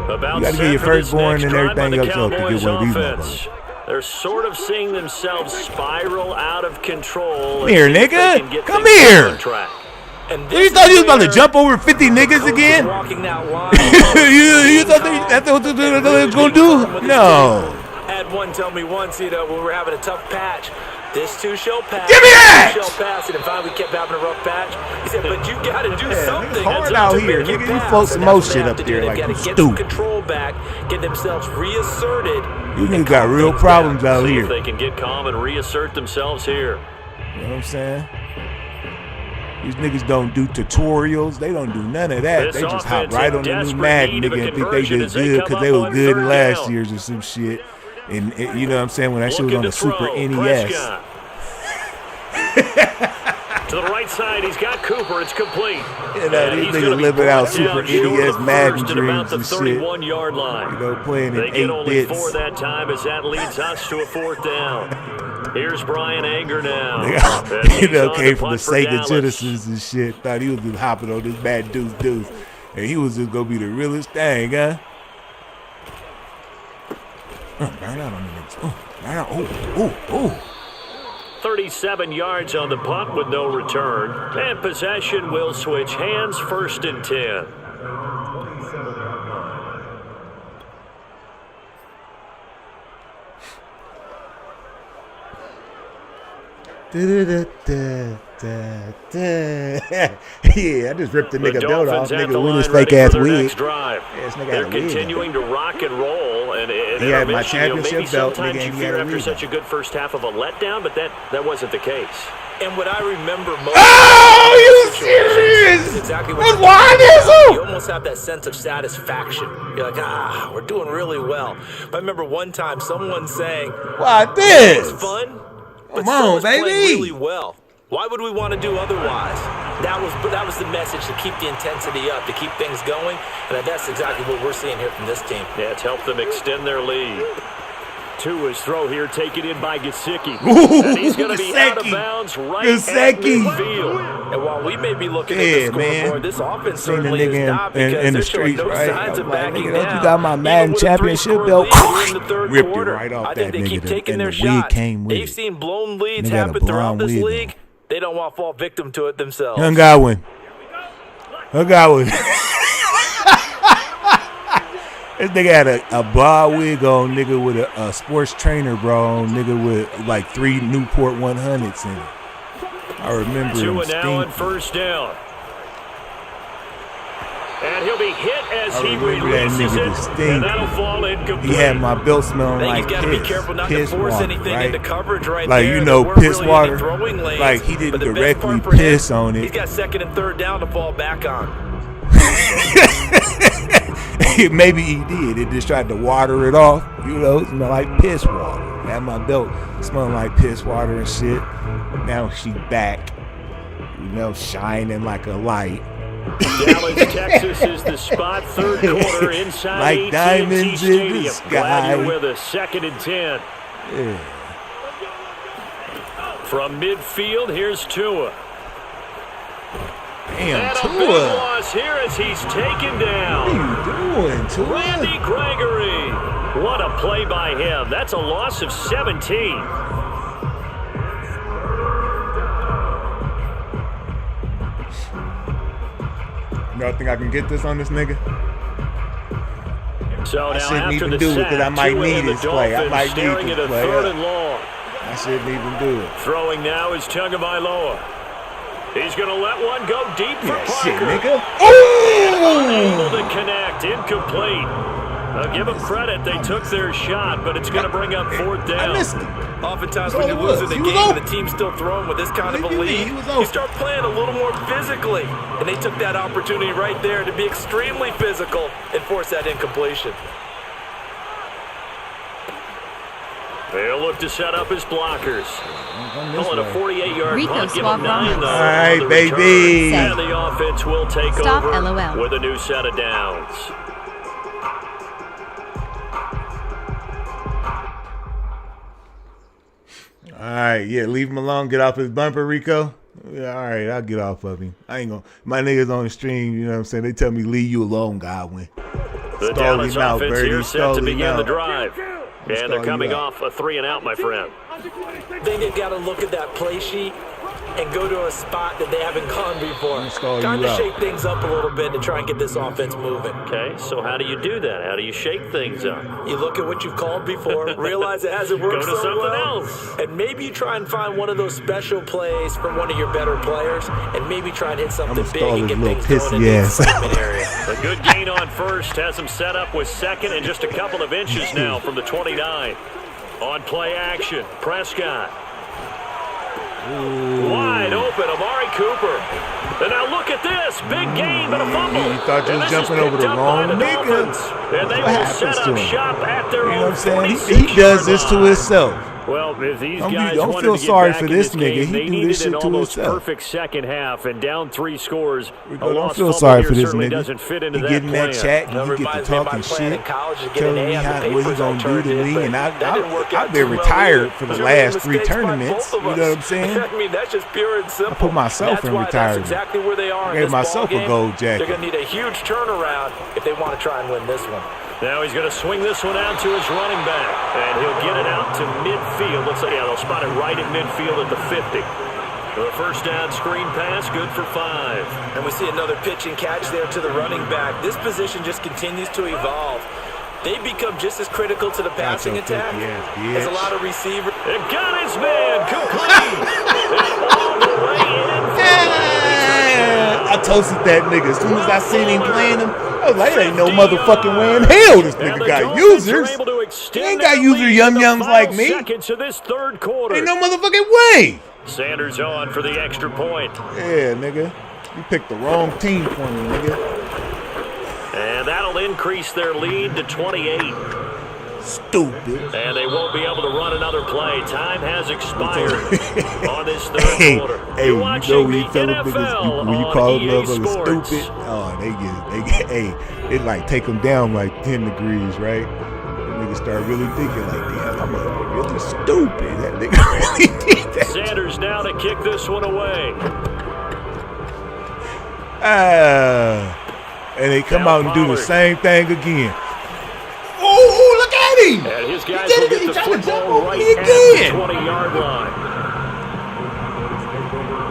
[SPEAKER 5] About
[SPEAKER 7] you got to get your firstborn and everything else up to get one of these motherfuckers.
[SPEAKER 5] They're sort of seeing themselves spiral out of control.
[SPEAKER 7] Come here, nigga. Come here. You thought you was about to jump over 50 niggas again? You thought that's what they was going to do? No.
[SPEAKER 2] I had one tell me once, when we were having a tough patch, this too shall pass.
[SPEAKER 7] Give me that!
[SPEAKER 2] Shall pass, and finally we kept having a rough patch. He said, but you got to do something.
[SPEAKER 7] It's hard out here, nigga. You float some more shit up there like you stupid.
[SPEAKER 2] Get some control back, get themselves reasserted.
[SPEAKER 7] You niggas got real problems out here.
[SPEAKER 5] See if they can get calm and reassert themselves here.
[SPEAKER 7] You know what I'm saying? These niggas don't do tutorials. They don't do none of that. They just hop right on the new Madden, nigga, and think they just good because they was good in last year's or some shit. And you know what I'm saying? When that shit was on the Super NES.
[SPEAKER 5] To the right side, he's got Cooper. It's complete.
[SPEAKER 7] These niggas living out Super NES Madden dreams and shit.
[SPEAKER 5] 31-yard line.
[SPEAKER 7] You know, playing in 8 bits.
[SPEAKER 5] They get only 4 that time as that leads us to a 4th down. Here's Brian Anger now.
[SPEAKER 7] Came from the Sega Genesis and shit. Thought he was just hopping on this bad deuce. And he was just going to be the realest thing, huh? Burn out on the niggas. Burn out.
[SPEAKER 5] 37 yards on the punt with no return. And possession will switch hands, 1st and 10.
[SPEAKER 7] Yeah, I just ripped the nigga belt off. Nigga with his fake ass wig.
[SPEAKER 5] They're continuing to rock and roll, and
[SPEAKER 7] he had my championship belt.
[SPEAKER 5] Sometimes you fear after such a good first half of a letdown, but that wasn't the case.
[SPEAKER 2] And what I remember most.
[SPEAKER 7] Oh, you serious?
[SPEAKER 2] Exactly what you almost have that sense of satisfaction. You're like, we're doing really well. But I remember one time someone saying,
[SPEAKER 7] "What this?
[SPEAKER 2] It's fun, but
[SPEAKER 7] come on, baby,
[SPEAKER 2] really well. Why would we want to do otherwise?" That was the message, to keep the intensity up, to keep things going, and that's exactly what we're seeing here from this team.
[SPEAKER 5] Yeah, it's helped them extend their lead. Tua's throw here taken in by Gesicki. And he's going to be out of bounds right at midfield.
[SPEAKER 2] And while we may be looking at the scoreboard, this offense certainly is not, because
[SPEAKER 7] in the
[SPEAKER 2] they're showing
[SPEAKER 7] streets,
[SPEAKER 2] no
[SPEAKER 7] right?
[SPEAKER 2] signs of backing
[SPEAKER 7] You
[SPEAKER 2] down.
[SPEAKER 7] got my Madden championship belt. Ripped it right off
[SPEAKER 2] I
[SPEAKER 7] that
[SPEAKER 2] think they keep
[SPEAKER 7] nigga.
[SPEAKER 2] taking
[SPEAKER 7] And
[SPEAKER 2] their
[SPEAKER 7] the wig
[SPEAKER 2] shots.
[SPEAKER 7] came with
[SPEAKER 2] They've
[SPEAKER 7] it.
[SPEAKER 2] seen blown leads
[SPEAKER 7] Nigga had a
[SPEAKER 2] happen throughout
[SPEAKER 7] blonde
[SPEAKER 2] this
[SPEAKER 7] wig
[SPEAKER 2] league. They don't want to fall victim to it themselves.
[SPEAKER 7] Young Godwin. This nigga had a bald wig on, nigga, with a sports trainer, bro, nigga, with like 3 Newport 100s in it. I remember him.
[SPEAKER 5] Tua now on 1st down. And he'll be hit as he releases it, and that'll fall incomplete.
[SPEAKER 7] He had my belt smelling like piss.
[SPEAKER 2] I think he's got to be careful not to force anything into coverage right
[SPEAKER 7] like,
[SPEAKER 2] there.
[SPEAKER 7] You know, piss
[SPEAKER 2] really
[SPEAKER 7] water.
[SPEAKER 2] Lanes,
[SPEAKER 7] like, he didn't directly piss on it.
[SPEAKER 2] He's got 2nd and 3rd down to fall back on.
[SPEAKER 7] Maybe he did. It just tried to water it off. You know, it smelled like piss water. Had my belt smelling like piss water and shit. Now she back, you know, shining like a light.
[SPEAKER 5] Dallas, Texas is the spot, 3rd quarter inside
[SPEAKER 7] like
[SPEAKER 5] AT&T
[SPEAKER 7] diamonds
[SPEAKER 5] Stadium.
[SPEAKER 7] in the sky.
[SPEAKER 5] Glad you're with us. 2nd and 10.
[SPEAKER 7] Yeah.
[SPEAKER 5] From midfield, here's Tua.
[SPEAKER 7] Damn,
[SPEAKER 5] and
[SPEAKER 7] Tua.
[SPEAKER 5] A big loss here as he's taken down.
[SPEAKER 7] What are you doing, Tua?
[SPEAKER 5] Randy Gregory. What a play by him. That's a loss of 17.
[SPEAKER 7] Y'all think I can get this on this nigga?
[SPEAKER 5] So
[SPEAKER 7] I
[SPEAKER 5] now
[SPEAKER 7] shouldn't
[SPEAKER 5] after
[SPEAKER 7] even
[SPEAKER 5] the
[SPEAKER 7] do it
[SPEAKER 5] sack,
[SPEAKER 7] because I might
[SPEAKER 5] Tua
[SPEAKER 7] need
[SPEAKER 5] and the
[SPEAKER 7] this play. I might
[SPEAKER 5] staring
[SPEAKER 7] need
[SPEAKER 5] at
[SPEAKER 7] this
[SPEAKER 5] a
[SPEAKER 7] play.
[SPEAKER 5] 3rd and long.
[SPEAKER 7] I shouldn't even do it.
[SPEAKER 5] Throwing now is Tagovailoa. He's going to let one go deep for Parker.
[SPEAKER 7] Shit, nigga.
[SPEAKER 5] Unable to connect. Incomplete. Give them credit. They took their shot, but it's going to bring up 4th down.
[SPEAKER 7] I missed it.
[SPEAKER 2] Oftentimes when you lose in the game and the team's still throwing with this kind of a lead, you start playing a little more physically. And they took that opportunity right there to be extremely physical and force that incompletion.
[SPEAKER 5] They'll look to set up his blockers. Calling a 48-yard punt, give him 9, though.
[SPEAKER 7] All right, baby.
[SPEAKER 5] And the offense will take
[SPEAKER 6] Stop,
[SPEAKER 5] over
[SPEAKER 6] LOL.
[SPEAKER 5] with a new set of downs.
[SPEAKER 7] All right, yeah, leave him alone. Get off his bumper, Rico. Yeah, all right, I'll get off of him. I ain't gonna. My niggas on the stream, you know what I'm saying? They tell me leave you alone, Godwin.
[SPEAKER 5] The Dallas offense here set to begin the drive. And they're coming off a 3-and-out, my friend.
[SPEAKER 2] They got to look at that play sheet and go to a spot that they haven't gone before. Time to shake things up a little bit to try and get this offense moving.
[SPEAKER 5] Okay, so how do you do that? How do you shake things up?
[SPEAKER 2] You look at what you've called before, realize it hasn't worked
[SPEAKER 5] Go to something
[SPEAKER 2] well,
[SPEAKER 5] else.
[SPEAKER 2] and maybe you try and find one of those special plays from one of your better players, and maybe try and hit something big and get things going in the excitement area.
[SPEAKER 5] A good gain on first has him set up with second and just a couple of inches now from the 29. On play action, Prescott.
[SPEAKER 7] Ooh.
[SPEAKER 5] Wide open, Amari Cooper. And now look at this. Big gain, but a fumble.
[SPEAKER 7] You thought you was jumping over the wrong nigga.
[SPEAKER 5] And they will set up shop at their
[SPEAKER 7] You know what I'm
[SPEAKER 5] own
[SPEAKER 7] saying? He does this to himself.
[SPEAKER 5] Well, if these
[SPEAKER 7] Don't
[SPEAKER 5] guys
[SPEAKER 7] feel
[SPEAKER 5] wanted to get
[SPEAKER 7] sorry
[SPEAKER 5] back
[SPEAKER 7] for
[SPEAKER 5] in
[SPEAKER 7] this
[SPEAKER 5] game,
[SPEAKER 7] nigga. He
[SPEAKER 5] they
[SPEAKER 7] do
[SPEAKER 5] needed
[SPEAKER 7] this shit
[SPEAKER 5] an
[SPEAKER 7] to
[SPEAKER 5] almost
[SPEAKER 7] himself.
[SPEAKER 5] perfect second half and down 3 scores.
[SPEAKER 7] Don't feel sorry for this
[SPEAKER 5] certainly
[SPEAKER 7] nigga.
[SPEAKER 5] doesn't fit into
[SPEAKER 7] He
[SPEAKER 5] that
[SPEAKER 7] get in that
[SPEAKER 5] plan.
[SPEAKER 7] chat and you get to talking shit, telling me what he gonna do to me, and I've been retired for the last 3 tournaments. You know what I'm saying?
[SPEAKER 2] I mean, that's just pure and simple.
[SPEAKER 7] I put myself in retirement.
[SPEAKER 2] That's exactly where they are.
[SPEAKER 7] I gave myself a gold jacket.
[SPEAKER 2] They're going to need a huge turnaround if they want to try and win this one.
[SPEAKER 5] Now he's going to swing this one out to his running back, and he'll get it out to midfield. Looks like, yeah, they'll spot it right at midfield at the 50. The first down screen pass, good for 5.
[SPEAKER 2] And we see another pitch and catch there to the running back. This position just continues to evolve. They become just as critical to the passing attack as a lot of receivers.
[SPEAKER 5] It got his man, complete. All the way in.
[SPEAKER 7] I toasted that nigga. As soon as I seen him playing him, I was like, ain't no motherfucking way in hell this nigga got users. He ain't got user yum-yums like me.
[SPEAKER 5] Seconds of this third quarter.
[SPEAKER 7] Ain't no motherfucking way.
[SPEAKER 5] Sanders on for the extra point.
[SPEAKER 7] Yeah, nigga. You picked the wrong team for me, nigga.
[SPEAKER 5] And that'll increase their lead to 28.
[SPEAKER 7] Stupid.
[SPEAKER 5] And they won't be able to run another play. Time has expired on this third quarter.
[SPEAKER 7] Hey, you know when you tell them niggas, when you call them motherfuckers stupid, oh, they get, hey, it like take them down like 10 degrees, right? The niggas start really thinking like, damn, I'm really stupid. That nigga really did that.
[SPEAKER 5] Sanders now to kick this one away.
[SPEAKER 7] And they come out and do the same thing again. Oh, look at him!
[SPEAKER 5] And his guys will get the football right at the 20-yard line.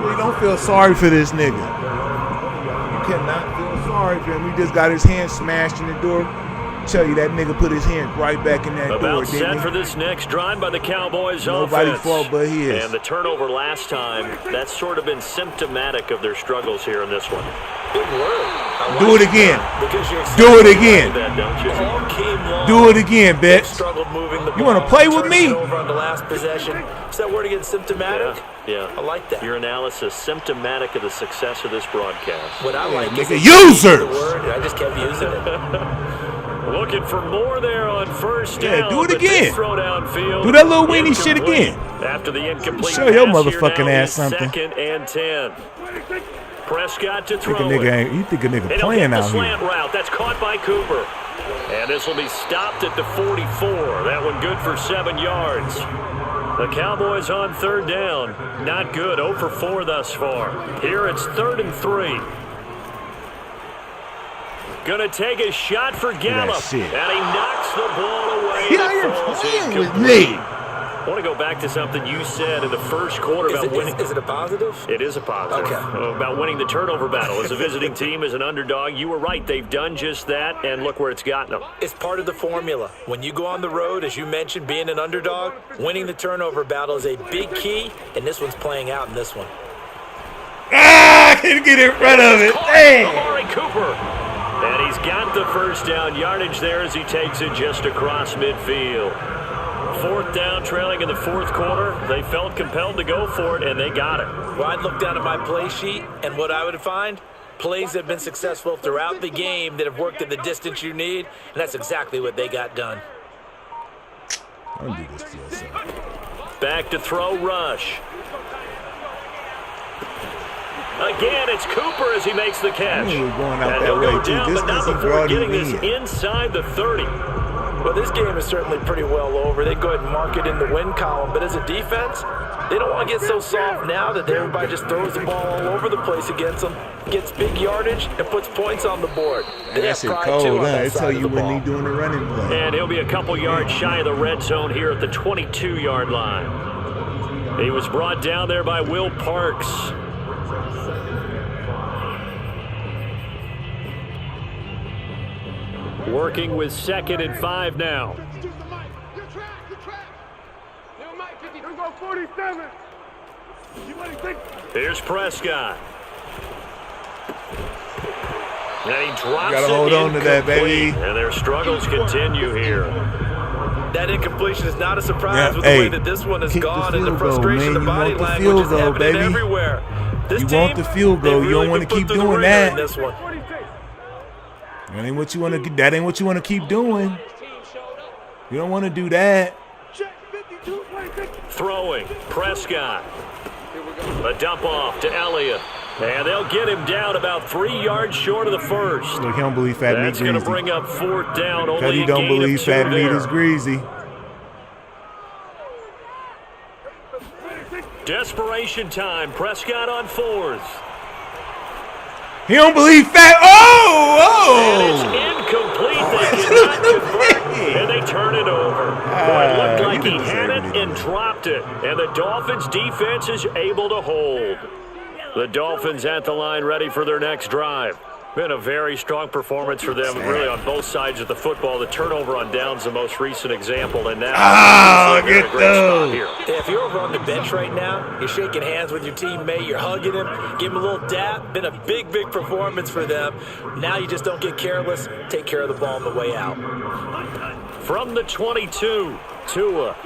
[SPEAKER 7] We don't feel sorry for this nigga. You cannot feel sorry for him. He just got his hand smashed in the door. Tell you that nigga put his hand right back in that door.
[SPEAKER 5] About set for this next drive by the Cowboys offense.
[SPEAKER 7] Nobody's fault but his.
[SPEAKER 5] And the turnover last time, that's sort of been symptomatic of their struggles here in this one.
[SPEAKER 2] Big word.
[SPEAKER 7] Do it again. Do it again. Do it again, bitch. You want to play with me?
[SPEAKER 2] Over on the last possession. Is that word again symptomatic?
[SPEAKER 5] Yeah.
[SPEAKER 2] I like that.
[SPEAKER 5] Your analysis symptomatic of the success of this broadcast.
[SPEAKER 2] What I like is
[SPEAKER 7] users.
[SPEAKER 2] I just kept using it.
[SPEAKER 5] Looking for more there on first down.
[SPEAKER 7] Yeah, do it again.
[SPEAKER 5] Throw downfield.
[SPEAKER 7] Do that little weenie shit again.
[SPEAKER 5] After the incomplete
[SPEAKER 7] Show your
[SPEAKER 5] pass
[SPEAKER 7] motherfucking
[SPEAKER 5] here now
[SPEAKER 7] ass something.
[SPEAKER 5] 2nd and 10. Prescott to throw
[SPEAKER 7] you think a nigga playing out here.
[SPEAKER 5] Slant route. That's caught by Cooper. And this will be stopped at the 44. That one good for 7 yards. The Cowboys on third down. Not good. 0 for 4 thus far. Here it's 3rd and 3. Gonna take a shot for Gallup. And he knocks the ball away.
[SPEAKER 7] You're playing with me.
[SPEAKER 5] I want to go back to something you said in the first quarter about winning.
[SPEAKER 2] Is it a positive?
[SPEAKER 5] It is a positive.
[SPEAKER 2] Okay.
[SPEAKER 5] About winning the turnover battle. As a visiting team, as an underdog, you were right. They've done just that, and look where it's gotten them.
[SPEAKER 2] It's part of the formula. When you go on the road, as you mentioned, being an underdog, winning the turnover battle is a big key, and this one's playing out in this one.
[SPEAKER 7] I can get in front of it. Hey.
[SPEAKER 5] Amari Cooper. And he's got the first down yardage there as he takes it just across midfield. 4th down, trailing in the 4th quarter. They felt compelled to go for it, and they got it.
[SPEAKER 2] Well, I'd look down at my play sheet, and what I would find, plays that have been successful throughout the game that have worked at the distance you need, and that's exactly what they got done.
[SPEAKER 7] Don't do this to yourself.
[SPEAKER 5] Back to throw, Rush. Again, it's Cooper as he makes the catch.
[SPEAKER 7] He was going out
[SPEAKER 5] And
[SPEAKER 7] that
[SPEAKER 5] he'll go
[SPEAKER 7] way, too.
[SPEAKER 5] down,
[SPEAKER 7] Just
[SPEAKER 5] but not
[SPEAKER 7] 'cause he
[SPEAKER 5] before
[SPEAKER 7] brought
[SPEAKER 5] getting
[SPEAKER 7] him
[SPEAKER 5] this
[SPEAKER 7] in.
[SPEAKER 5] inside the 30.
[SPEAKER 2] Well, this game is certainly pretty well over. They go ahead and mark it in the win column. But as a defense, they don't want to get so soft now that everybody just throws the ball all over the place against them, gets big yardage, and puts points on the board. They have
[SPEAKER 7] That shit
[SPEAKER 2] pride,
[SPEAKER 7] cold,
[SPEAKER 2] too, on
[SPEAKER 7] huh?
[SPEAKER 2] that
[SPEAKER 7] They
[SPEAKER 2] side
[SPEAKER 7] tell
[SPEAKER 2] of
[SPEAKER 7] you
[SPEAKER 2] the
[SPEAKER 7] when
[SPEAKER 2] ball.
[SPEAKER 7] he doing the running play.
[SPEAKER 5] And he'll be a couple yards shy of the red zone here at the 22-yard line. He was brought down there by Will Parks. Working with 2nd and 5 now. Here's Prescott. And he drops
[SPEAKER 7] Gotta hold on to that, baby.
[SPEAKER 5] And their struggles continue here.
[SPEAKER 2] That incompletion is not a surprise with the
[SPEAKER 7] hey,
[SPEAKER 2] way that this one has
[SPEAKER 7] kick the
[SPEAKER 2] gone, and the
[SPEAKER 7] field goal,
[SPEAKER 2] frustration,
[SPEAKER 7] man.
[SPEAKER 2] the
[SPEAKER 7] You
[SPEAKER 2] body
[SPEAKER 7] want the
[SPEAKER 2] language
[SPEAKER 7] field
[SPEAKER 2] is
[SPEAKER 7] goal,
[SPEAKER 2] evident
[SPEAKER 7] baby.
[SPEAKER 2] everywhere. This
[SPEAKER 7] You
[SPEAKER 2] team,
[SPEAKER 7] want the field
[SPEAKER 2] they
[SPEAKER 7] goal. You
[SPEAKER 2] really
[SPEAKER 7] don't want to
[SPEAKER 2] been
[SPEAKER 7] keep
[SPEAKER 2] put through the
[SPEAKER 7] doing
[SPEAKER 2] ringer in
[SPEAKER 7] that.
[SPEAKER 2] this one.
[SPEAKER 7] That ain't what you want to. That ain't what you want to keep doing. You don't want to do that.
[SPEAKER 5] Throwing, Prescott. A dump off to Elliott. And they'll get him down about 3 yards short of the first.
[SPEAKER 7] Look, he don't believe fat meat
[SPEAKER 5] That's going to
[SPEAKER 7] greasy.
[SPEAKER 5] bring up 4th down.
[SPEAKER 7] Because
[SPEAKER 5] Only
[SPEAKER 7] he
[SPEAKER 5] a
[SPEAKER 7] don't
[SPEAKER 5] gain
[SPEAKER 7] believe
[SPEAKER 5] of 2
[SPEAKER 7] fat meat
[SPEAKER 5] there.
[SPEAKER 7] is greasy.
[SPEAKER 5] Desperation time. Prescott on 4th.
[SPEAKER 7] He don't believe fat.
[SPEAKER 5] And it's incomplete. They cannot convert, and they turn it over. Boy, it looked like he had it and dropped it. And the Dolphins' defense is able to hold. The Dolphins at the line ready for their next drive. Been a very strong performance for them, really, on both sides of the football. The turnover on downs the most recent example, and now they're in a great spot here.
[SPEAKER 2] If you're over on the bench right now, you're shaking hands with your teammate, you're hugging him, give him a little dap. Been a big, big performance for them. Now you just don't get careless. Take care of the ball on the way out.
[SPEAKER 5] From the 22, Tua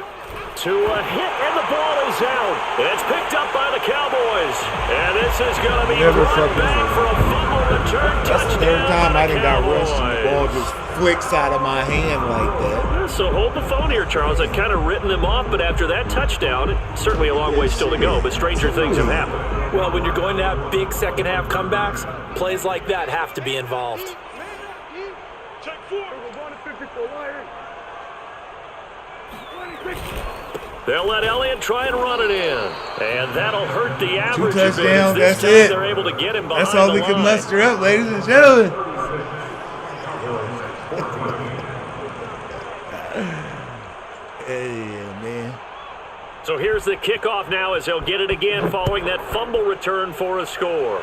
[SPEAKER 5] hit, and the ball is out. And it's picked up by the Cowboys. And this is going to be brought back for a fumble return touchdown.
[SPEAKER 7] That's the third time I done got
[SPEAKER 5] Cowboys.
[SPEAKER 7] rushed and the ball just flicks out of my hand like that.
[SPEAKER 5] So hold the phone here, Charles. I'd kind of written them off, but after that touchdown, it's certainly a long way still to go, but stranger things have happened.
[SPEAKER 2] Well, when you're going to have big second-half comebacks, plays like that have to be involved.
[SPEAKER 5] They'll let Elliott try and run it in. And that'll hurt the average.
[SPEAKER 7] 2 touchdowns,
[SPEAKER 5] This
[SPEAKER 7] that's
[SPEAKER 5] time
[SPEAKER 7] it.
[SPEAKER 5] They're able to get him behind
[SPEAKER 7] That's all
[SPEAKER 5] the
[SPEAKER 7] we can
[SPEAKER 5] line.
[SPEAKER 7] muster up, ladies and gentlemen. Hey, man.
[SPEAKER 5] So here's the kickoff now as they'll get it again following that fumble return for a score.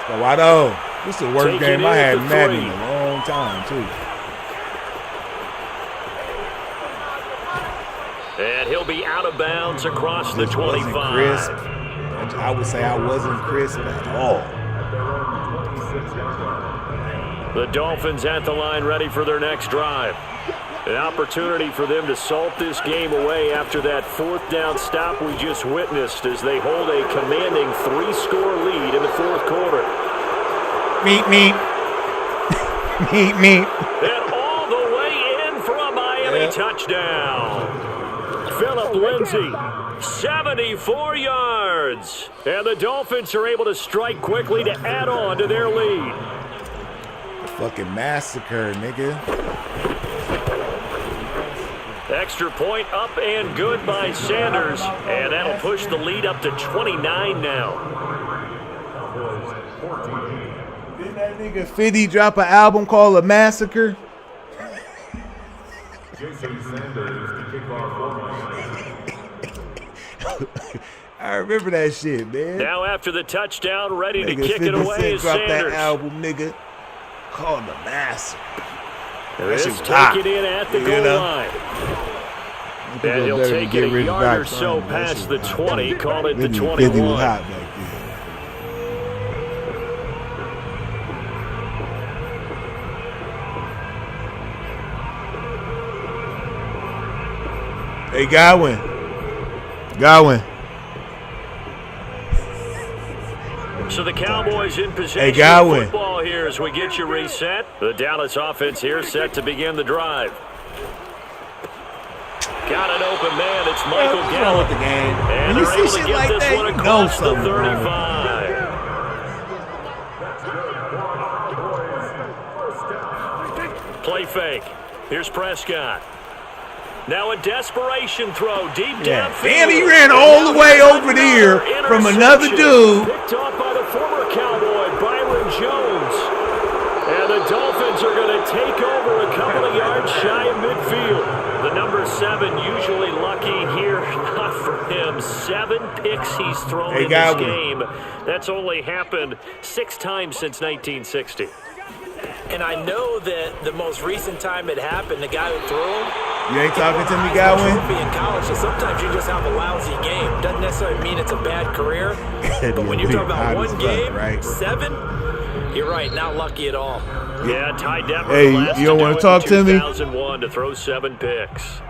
[SPEAKER 7] Wado, this is the worst
[SPEAKER 5] Take
[SPEAKER 7] game
[SPEAKER 5] it
[SPEAKER 7] I
[SPEAKER 5] in
[SPEAKER 7] had
[SPEAKER 5] at
[SPEAKER 7] in
[SPEAKER 5] the
[SPEAKER 7] Madden
[SPEAKER 5] 3.
[SPEAKER 7] in a long time, too.
[SPEAKER 5] And he'll be out of bounds across the
[SPEAKER 7] This wasn't
[SPEAKER 5] 25.
[SPEAKER 7] crisp. I would say I wasn't crisp at all.
[SPEAKER 5] The Dolphins at the line ready for their next drive. An opportunity for them to salt this game away after that 4th down stop we just witnessed as they hold a commanding 3-score lead in the 4th quarter.
[SPEAKER 7] Meat. Meat.
[SPEAKER 5] And all the way in for a Miami touchdown. Phillip Lindsay, 74 yards. And the Dolphins are able to strike quickly to add on to their lead.
[SPEAKER 7] Fucking massacre, nigga.
[SPEAKER 5] Extra point up and good by Sanders. And that'll push the lead up to 29 now.
[SPEAKER 7] Didn't that nigga 50 drop an album called A Massacre? I remember that shit, man.
[SPEAKER 5] Now after the touchdown, ready to
[SPEAKER 7] Nigga,
[SPEAKER 5] kick it
[SPEAKER 7] 50
[SPEAKER 5] away
[SPEAKER 7] Cent
[SPEAKER 5] is
[SPEAKER 7] dropped
[SPEAKER 5] Sanders.
[SPEAKER 7] that album, nigga, called The Massacre.
[SPEAKER 5] This
[SPEAKER 7] shit was
[SPEAKER 5] take
[SPEAKER 7] hot,
[SPEAKER 5] it in at the
[SPEAKER 7] you
[SPEAKER 5] goal
[SPEAKER 7] know?
[SPEAKER 5] line.
[SPEAKER 7] People
[SPEAKER 5] And he'll
[SPEAKER 7] better
[SPEAKER 5] take
[SPEAKER 7] get
[SPEAKER 5] it a
[SPEAKER 7] rid of
[SPEAKER 5] yard
[SPEAKER 7] Doc
[SPEAKER 5] or so
[SPEAKER 7] Brown. That
[SPEAKER 5] past
[SPEAKER 7] shit
[SPEAKER 5] the
[SPEAKER 7] was hot.
[SPEAKER 5] 20, call it the
[SPEAKER 7] 50
[SPEAKER 5] 21.
[SPEAKER 7] was hot back then. Hey, Godwin.
[SPEAKER 5] So the Cowboys in possession
[SPEAKER 7] Hey,
[SPEAKER 5] of
[SPEAKER 7] Godwin.
[SPEAKER 5] football here as we get you reset. The Dallas offense here set to begin the drive. Got an open man. It's Michael Gallup.
[SPEAKER 7] With the game.
[SPEAKER 5] And
[SPEAKER 7] When you
[SPEAKER 5] they're able
[SPEAKER 7] see
[SPEAKER 5] to
[SPEAKER 7] shit
[SPEAKER 5] get
[SPEAKER 7] like
[SPEAKER 5] this
[SPEAKER 7] that,
[SPEAKER 5] one
[SPEAKER 7] you know
[SPEAKER 5] across the
[SPEAKER 7] something.
[SPEAKER 5] 35. Play fake. Here's Prescott. Now a desperation throw deep downfield.
[SPEAKER 7] Damn, he ran all the way over there from another dude.
[SPEAKER 5] Picked off by the former Cowboy, Byron Jones. And the Dolphins are going to take over a couple of yards shy of midfield. The number 7 usually lucky here. Not for him. 7 picks he's thrown in this game. That's only happened 6 times since 1960.
[SPEAKER 2] And I know that the most recent time it happened, the guy who threw him,
[SPEAKER 7] You ain't talking to me, Godwin?
[SPEAKER 2] in college, so sometimes you just have a lousy game. Doesn't necessarily mean it's a bad career. But when you're talking about one game,
[SPEAKER 7] right?
[SPEAKER 2] 7, you're right, not lucky at all.
[SPEAKER 5] Yeah, Ty Detmer.
[SPEAKER 7] Hey, you don't want to talk to me?
[SPEAKER 5] 2001 to throw 7 picks.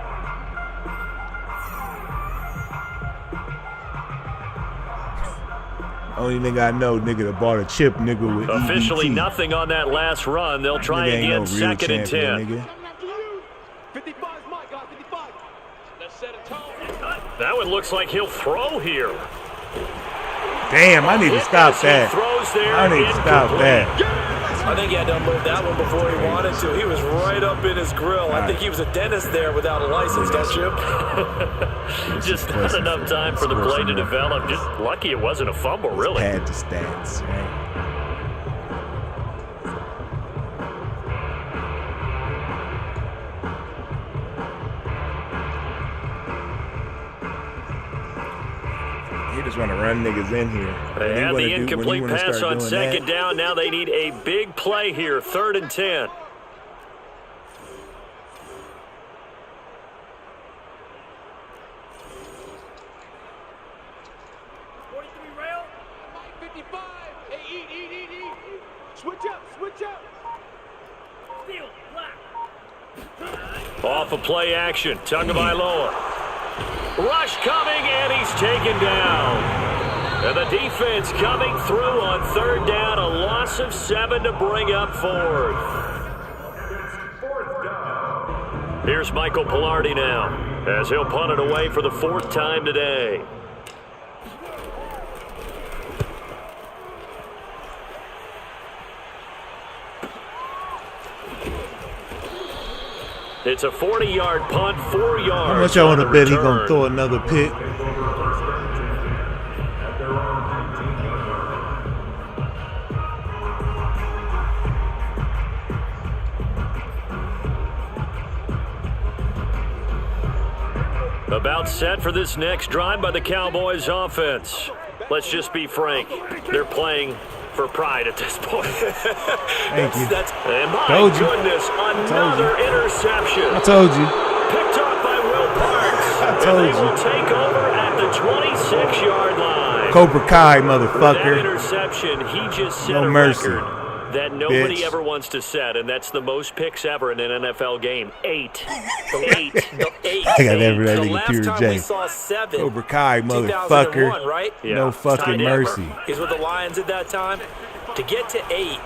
[SPEAKER 7] Only nigga I know, nigga that bought a chip, nigga with
[SPEAKER 5] Officially
[SPEAKER 7] EBT.
[SPEAKER 5] nothing on that last run. They'll try
[SPEAKER 7] Nigga ain't
[SPEAKER 5] again,
[SPEAKER 7] no real
[SPEAKER 5] 2nd and 10.
[SPEAKER 7] nigga.
[SPEAKER 5] That one looks like he'll throw here.
[SPEAKER 7] Damn, I need to stop that.
[SPEAKER 5] Throws there,
[SPEAKER 7] I need to stop that.
[SPEAKER 2] I think he had to unload that one before he wanted to. He was right up in his grill. I think he was a dentist there without a license, don't you?
[SPEAKER 5] Just not enough time for the play to develop. Just lucky it wasn't a fumble, really.
[SPEAKER 7] Had the stats, right? He just want to run niggas in here.
[SPEAKER 5] They had the incomplete pass on 2nd down. Now they need a big play here, 3rd and 10. Off of play action, Tagovailoa. Rush coming, and he's taken down. And the defense coming through on 3rd down, a loss of 7 to bring up 4th. Here's Michael Pilardi now, as he'll punt it away for the 4th time today. It's a 40-yard punt, 4 yards.
[SPEAKER 7] How much I want to bet he's going to throw another pick?
[SPEAKER 5] About set for this next drive by the Cowboys offense. Let's just be frank. They're playing for pride at this point.
[SPEAKER 7] Thank you.
[SPEAKER 5] And my
[SPEAKER 7] Told you.
[SPEAKER 5] goodness, another interception.
[SPEAKER 7] I told you.
[SPEAKER 5] Picked off by Will Parks.
[SPEAKER 7] I told
[SPEAKER 5] and they
[SPEAKER 7] you.
[SPEAKER 5] will take over at the 26-yard line.
[SPEAKER 7] Cobra Kai,
[SPEAKER 5] That
[SPEAKER 7] motherfucker.
[SPEAKER 5] interception, he just set
[SPEAKER 7] No
[SPEAKER 5] a
[SPEAKER 7] mercy.
[SPEAKER 5] record that nobody
[SPEAKER 7] Bitch.
[SPEAKER 5] ever wants to set, and that's the most picks ever in an NFL game. 8. 8.
[SPEAKER 7] I got that for that
[SPEAKER 2] The
[SPEAKER 7] nigga
[SPEAKER 2] last
[SPEAKER 7] Pure
[SPEAKER 2] time
[SPEAKER 7] J.
[SPEAKER 2] we saw 7,
[SPEAKER 7] Cobra Kai,
[SPEAKER 2] 2001,
[SPEAKER 7] motherfucker.
[SPEAKER 2] right?
[SPEAKER 5] Yeah.
[SPEAKER 7] No fucking
[SPEAKER 5] Tied ever.
[SPEAKER 7] mercy.
[SPEAKER 2] He's with the Lions at that time. To get to 8,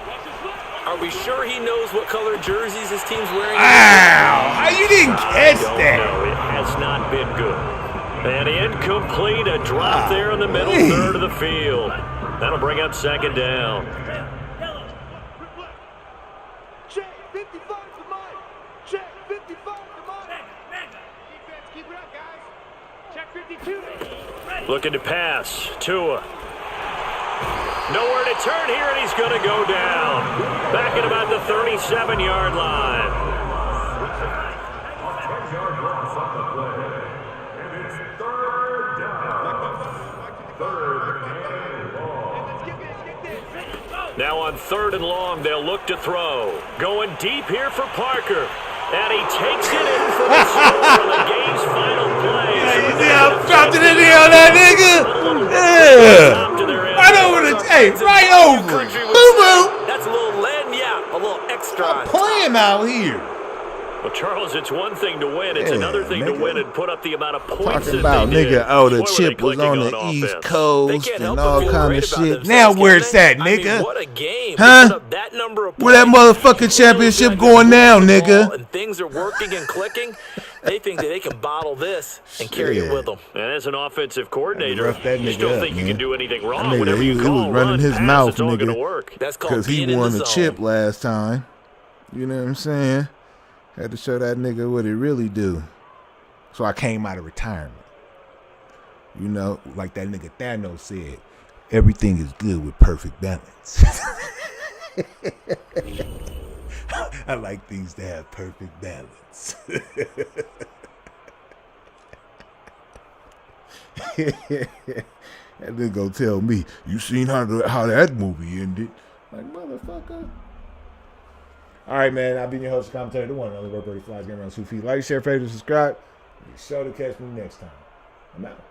[SPEAKER 2] are we sure he knows what color jerseys his team's wearing?
[SPEAKER 7] Ow! How you didn't catch
[SPEAKER 5] Don't
[SPEAKER 7] that?
[SPEAKER 5] know. It has not been good. And incomplete, a drop there in the middle
[SPEAKER 7] Hey.
[SPEAKER 5] third of the field. That'll bring up 2nd down.
[SPEAKER 4] Check 55 to mine. Check 55 to mine. Defense, keep it up, guys. Check 52.
[SPEAKER 5] Looking to pass. Tua. Nowhere to turn here, and he's going to go down. Back at about the 37-yard line. Now on 3rd and long, they'll look to throw. Going deep here for Parker. And he takes it in for the score on the game's final play.
[SPEAKER 7] You see how I dropped it in there on that nigga? Yeah. Right over the tape. Right over it. Boo-boo.
[SPEAKER 2] That's a little lead, yeah, a little extra.
[SPEAKER 7] I'm playing out here.
[SPEAKER 5] Well, Charles, it's one thing to win. It's
[SPEAKER 7] Yeah,
[SPEAKER 5] another thing to
[SPEAKER 7] nigga.
[SPEAKER 5] win and put up the amount of points
[SPEAKER 7] Talking
[SPEAKER 5] that
[SPEAKER 7] about
[SPEAKER 5] they
[SPEAKER 7] nigga,
[SPEAKER 5] did.
[SPEAKER 7] oh, the
[SPEAKER 5] Boy, were they
[SPEAKER 7] chip was
[SPEAKER 5] clicking
[SPEAKER 7] on the
[SPEAKER 5] offense.
[SPEAKER 7] East Coast
[SPEAKER 2] They can't
[SPEAKER 7] and
[SPEAKER 2] help
[SPEAKER 7] all
[SPEAKER 2] but feel
[SPEAKER 7] kind
[SPEAKER 2] great
[SPEAKER 7] of
[SPEAKER 2] about
[SPEAKER 7] shit.
[SPEAKER 2] themselves,
[SPEAKER 7] Now
[SPEAKER 2] can
[SPEAKER 7] where's
[SPEAKER 2] they?
[SPEAKER 7] that,
[SPEAKER 2] I mean,
[SPEAKER 7] nigga?
[SPEAKER 2] what a game.
[SPEAKER 7] Huh?
[SPEAKER 2] They put up that number of
[SPEAKER 7] Where that
[SPEAKER 2] points.
[SPEAKER 7] motherfucking championship going now, nigga?
[SPEAKER 2] And things are working and clicking. They think that they can bottle this and carry it with them.
[SPEAKER 5] And as an offensive coordinator, you still think you can do anything wrong.
[SPEAKER 7] Nigga,
[SPEAKER 5] Whenever you call
[SPEAKER 7] was running
[SPEAKER 5] run,
[SPEAKER 7] his
[SPEAKER 5] pass,
[SPEAKER 7] mouth,
[SPEAKER 5] it's all going to
[SPEAKER 7] nigga,
[SPEAKER 5] work.
[SPEAKER 2] That's called
[SPEAKER 7] because he
[SPEAKER 2] being
[SPEAKER 7] won
[SPEAKER 2] in
[SPEAKER 7] the
[SPEAKER 2] the
[SPEAKER 7] chip
[SPEAKER 2] zone.
[SPEAKER 7] last time. You know what I'm saying? Had to show that nigga what it really do. So I came out of retirement. You know, like that nigga Thanos said, everything is good with perfect balance. I like things to have perfect balance. That nigga gonna tell me, you seen how that movie ended? Like, motherfucker. All right, man. I've been your host, commentator, the one and only Bird Birdie Flies, game around 2 feet. Like, share, favorite, subscribe. Be sure to catch me next time. I'm out.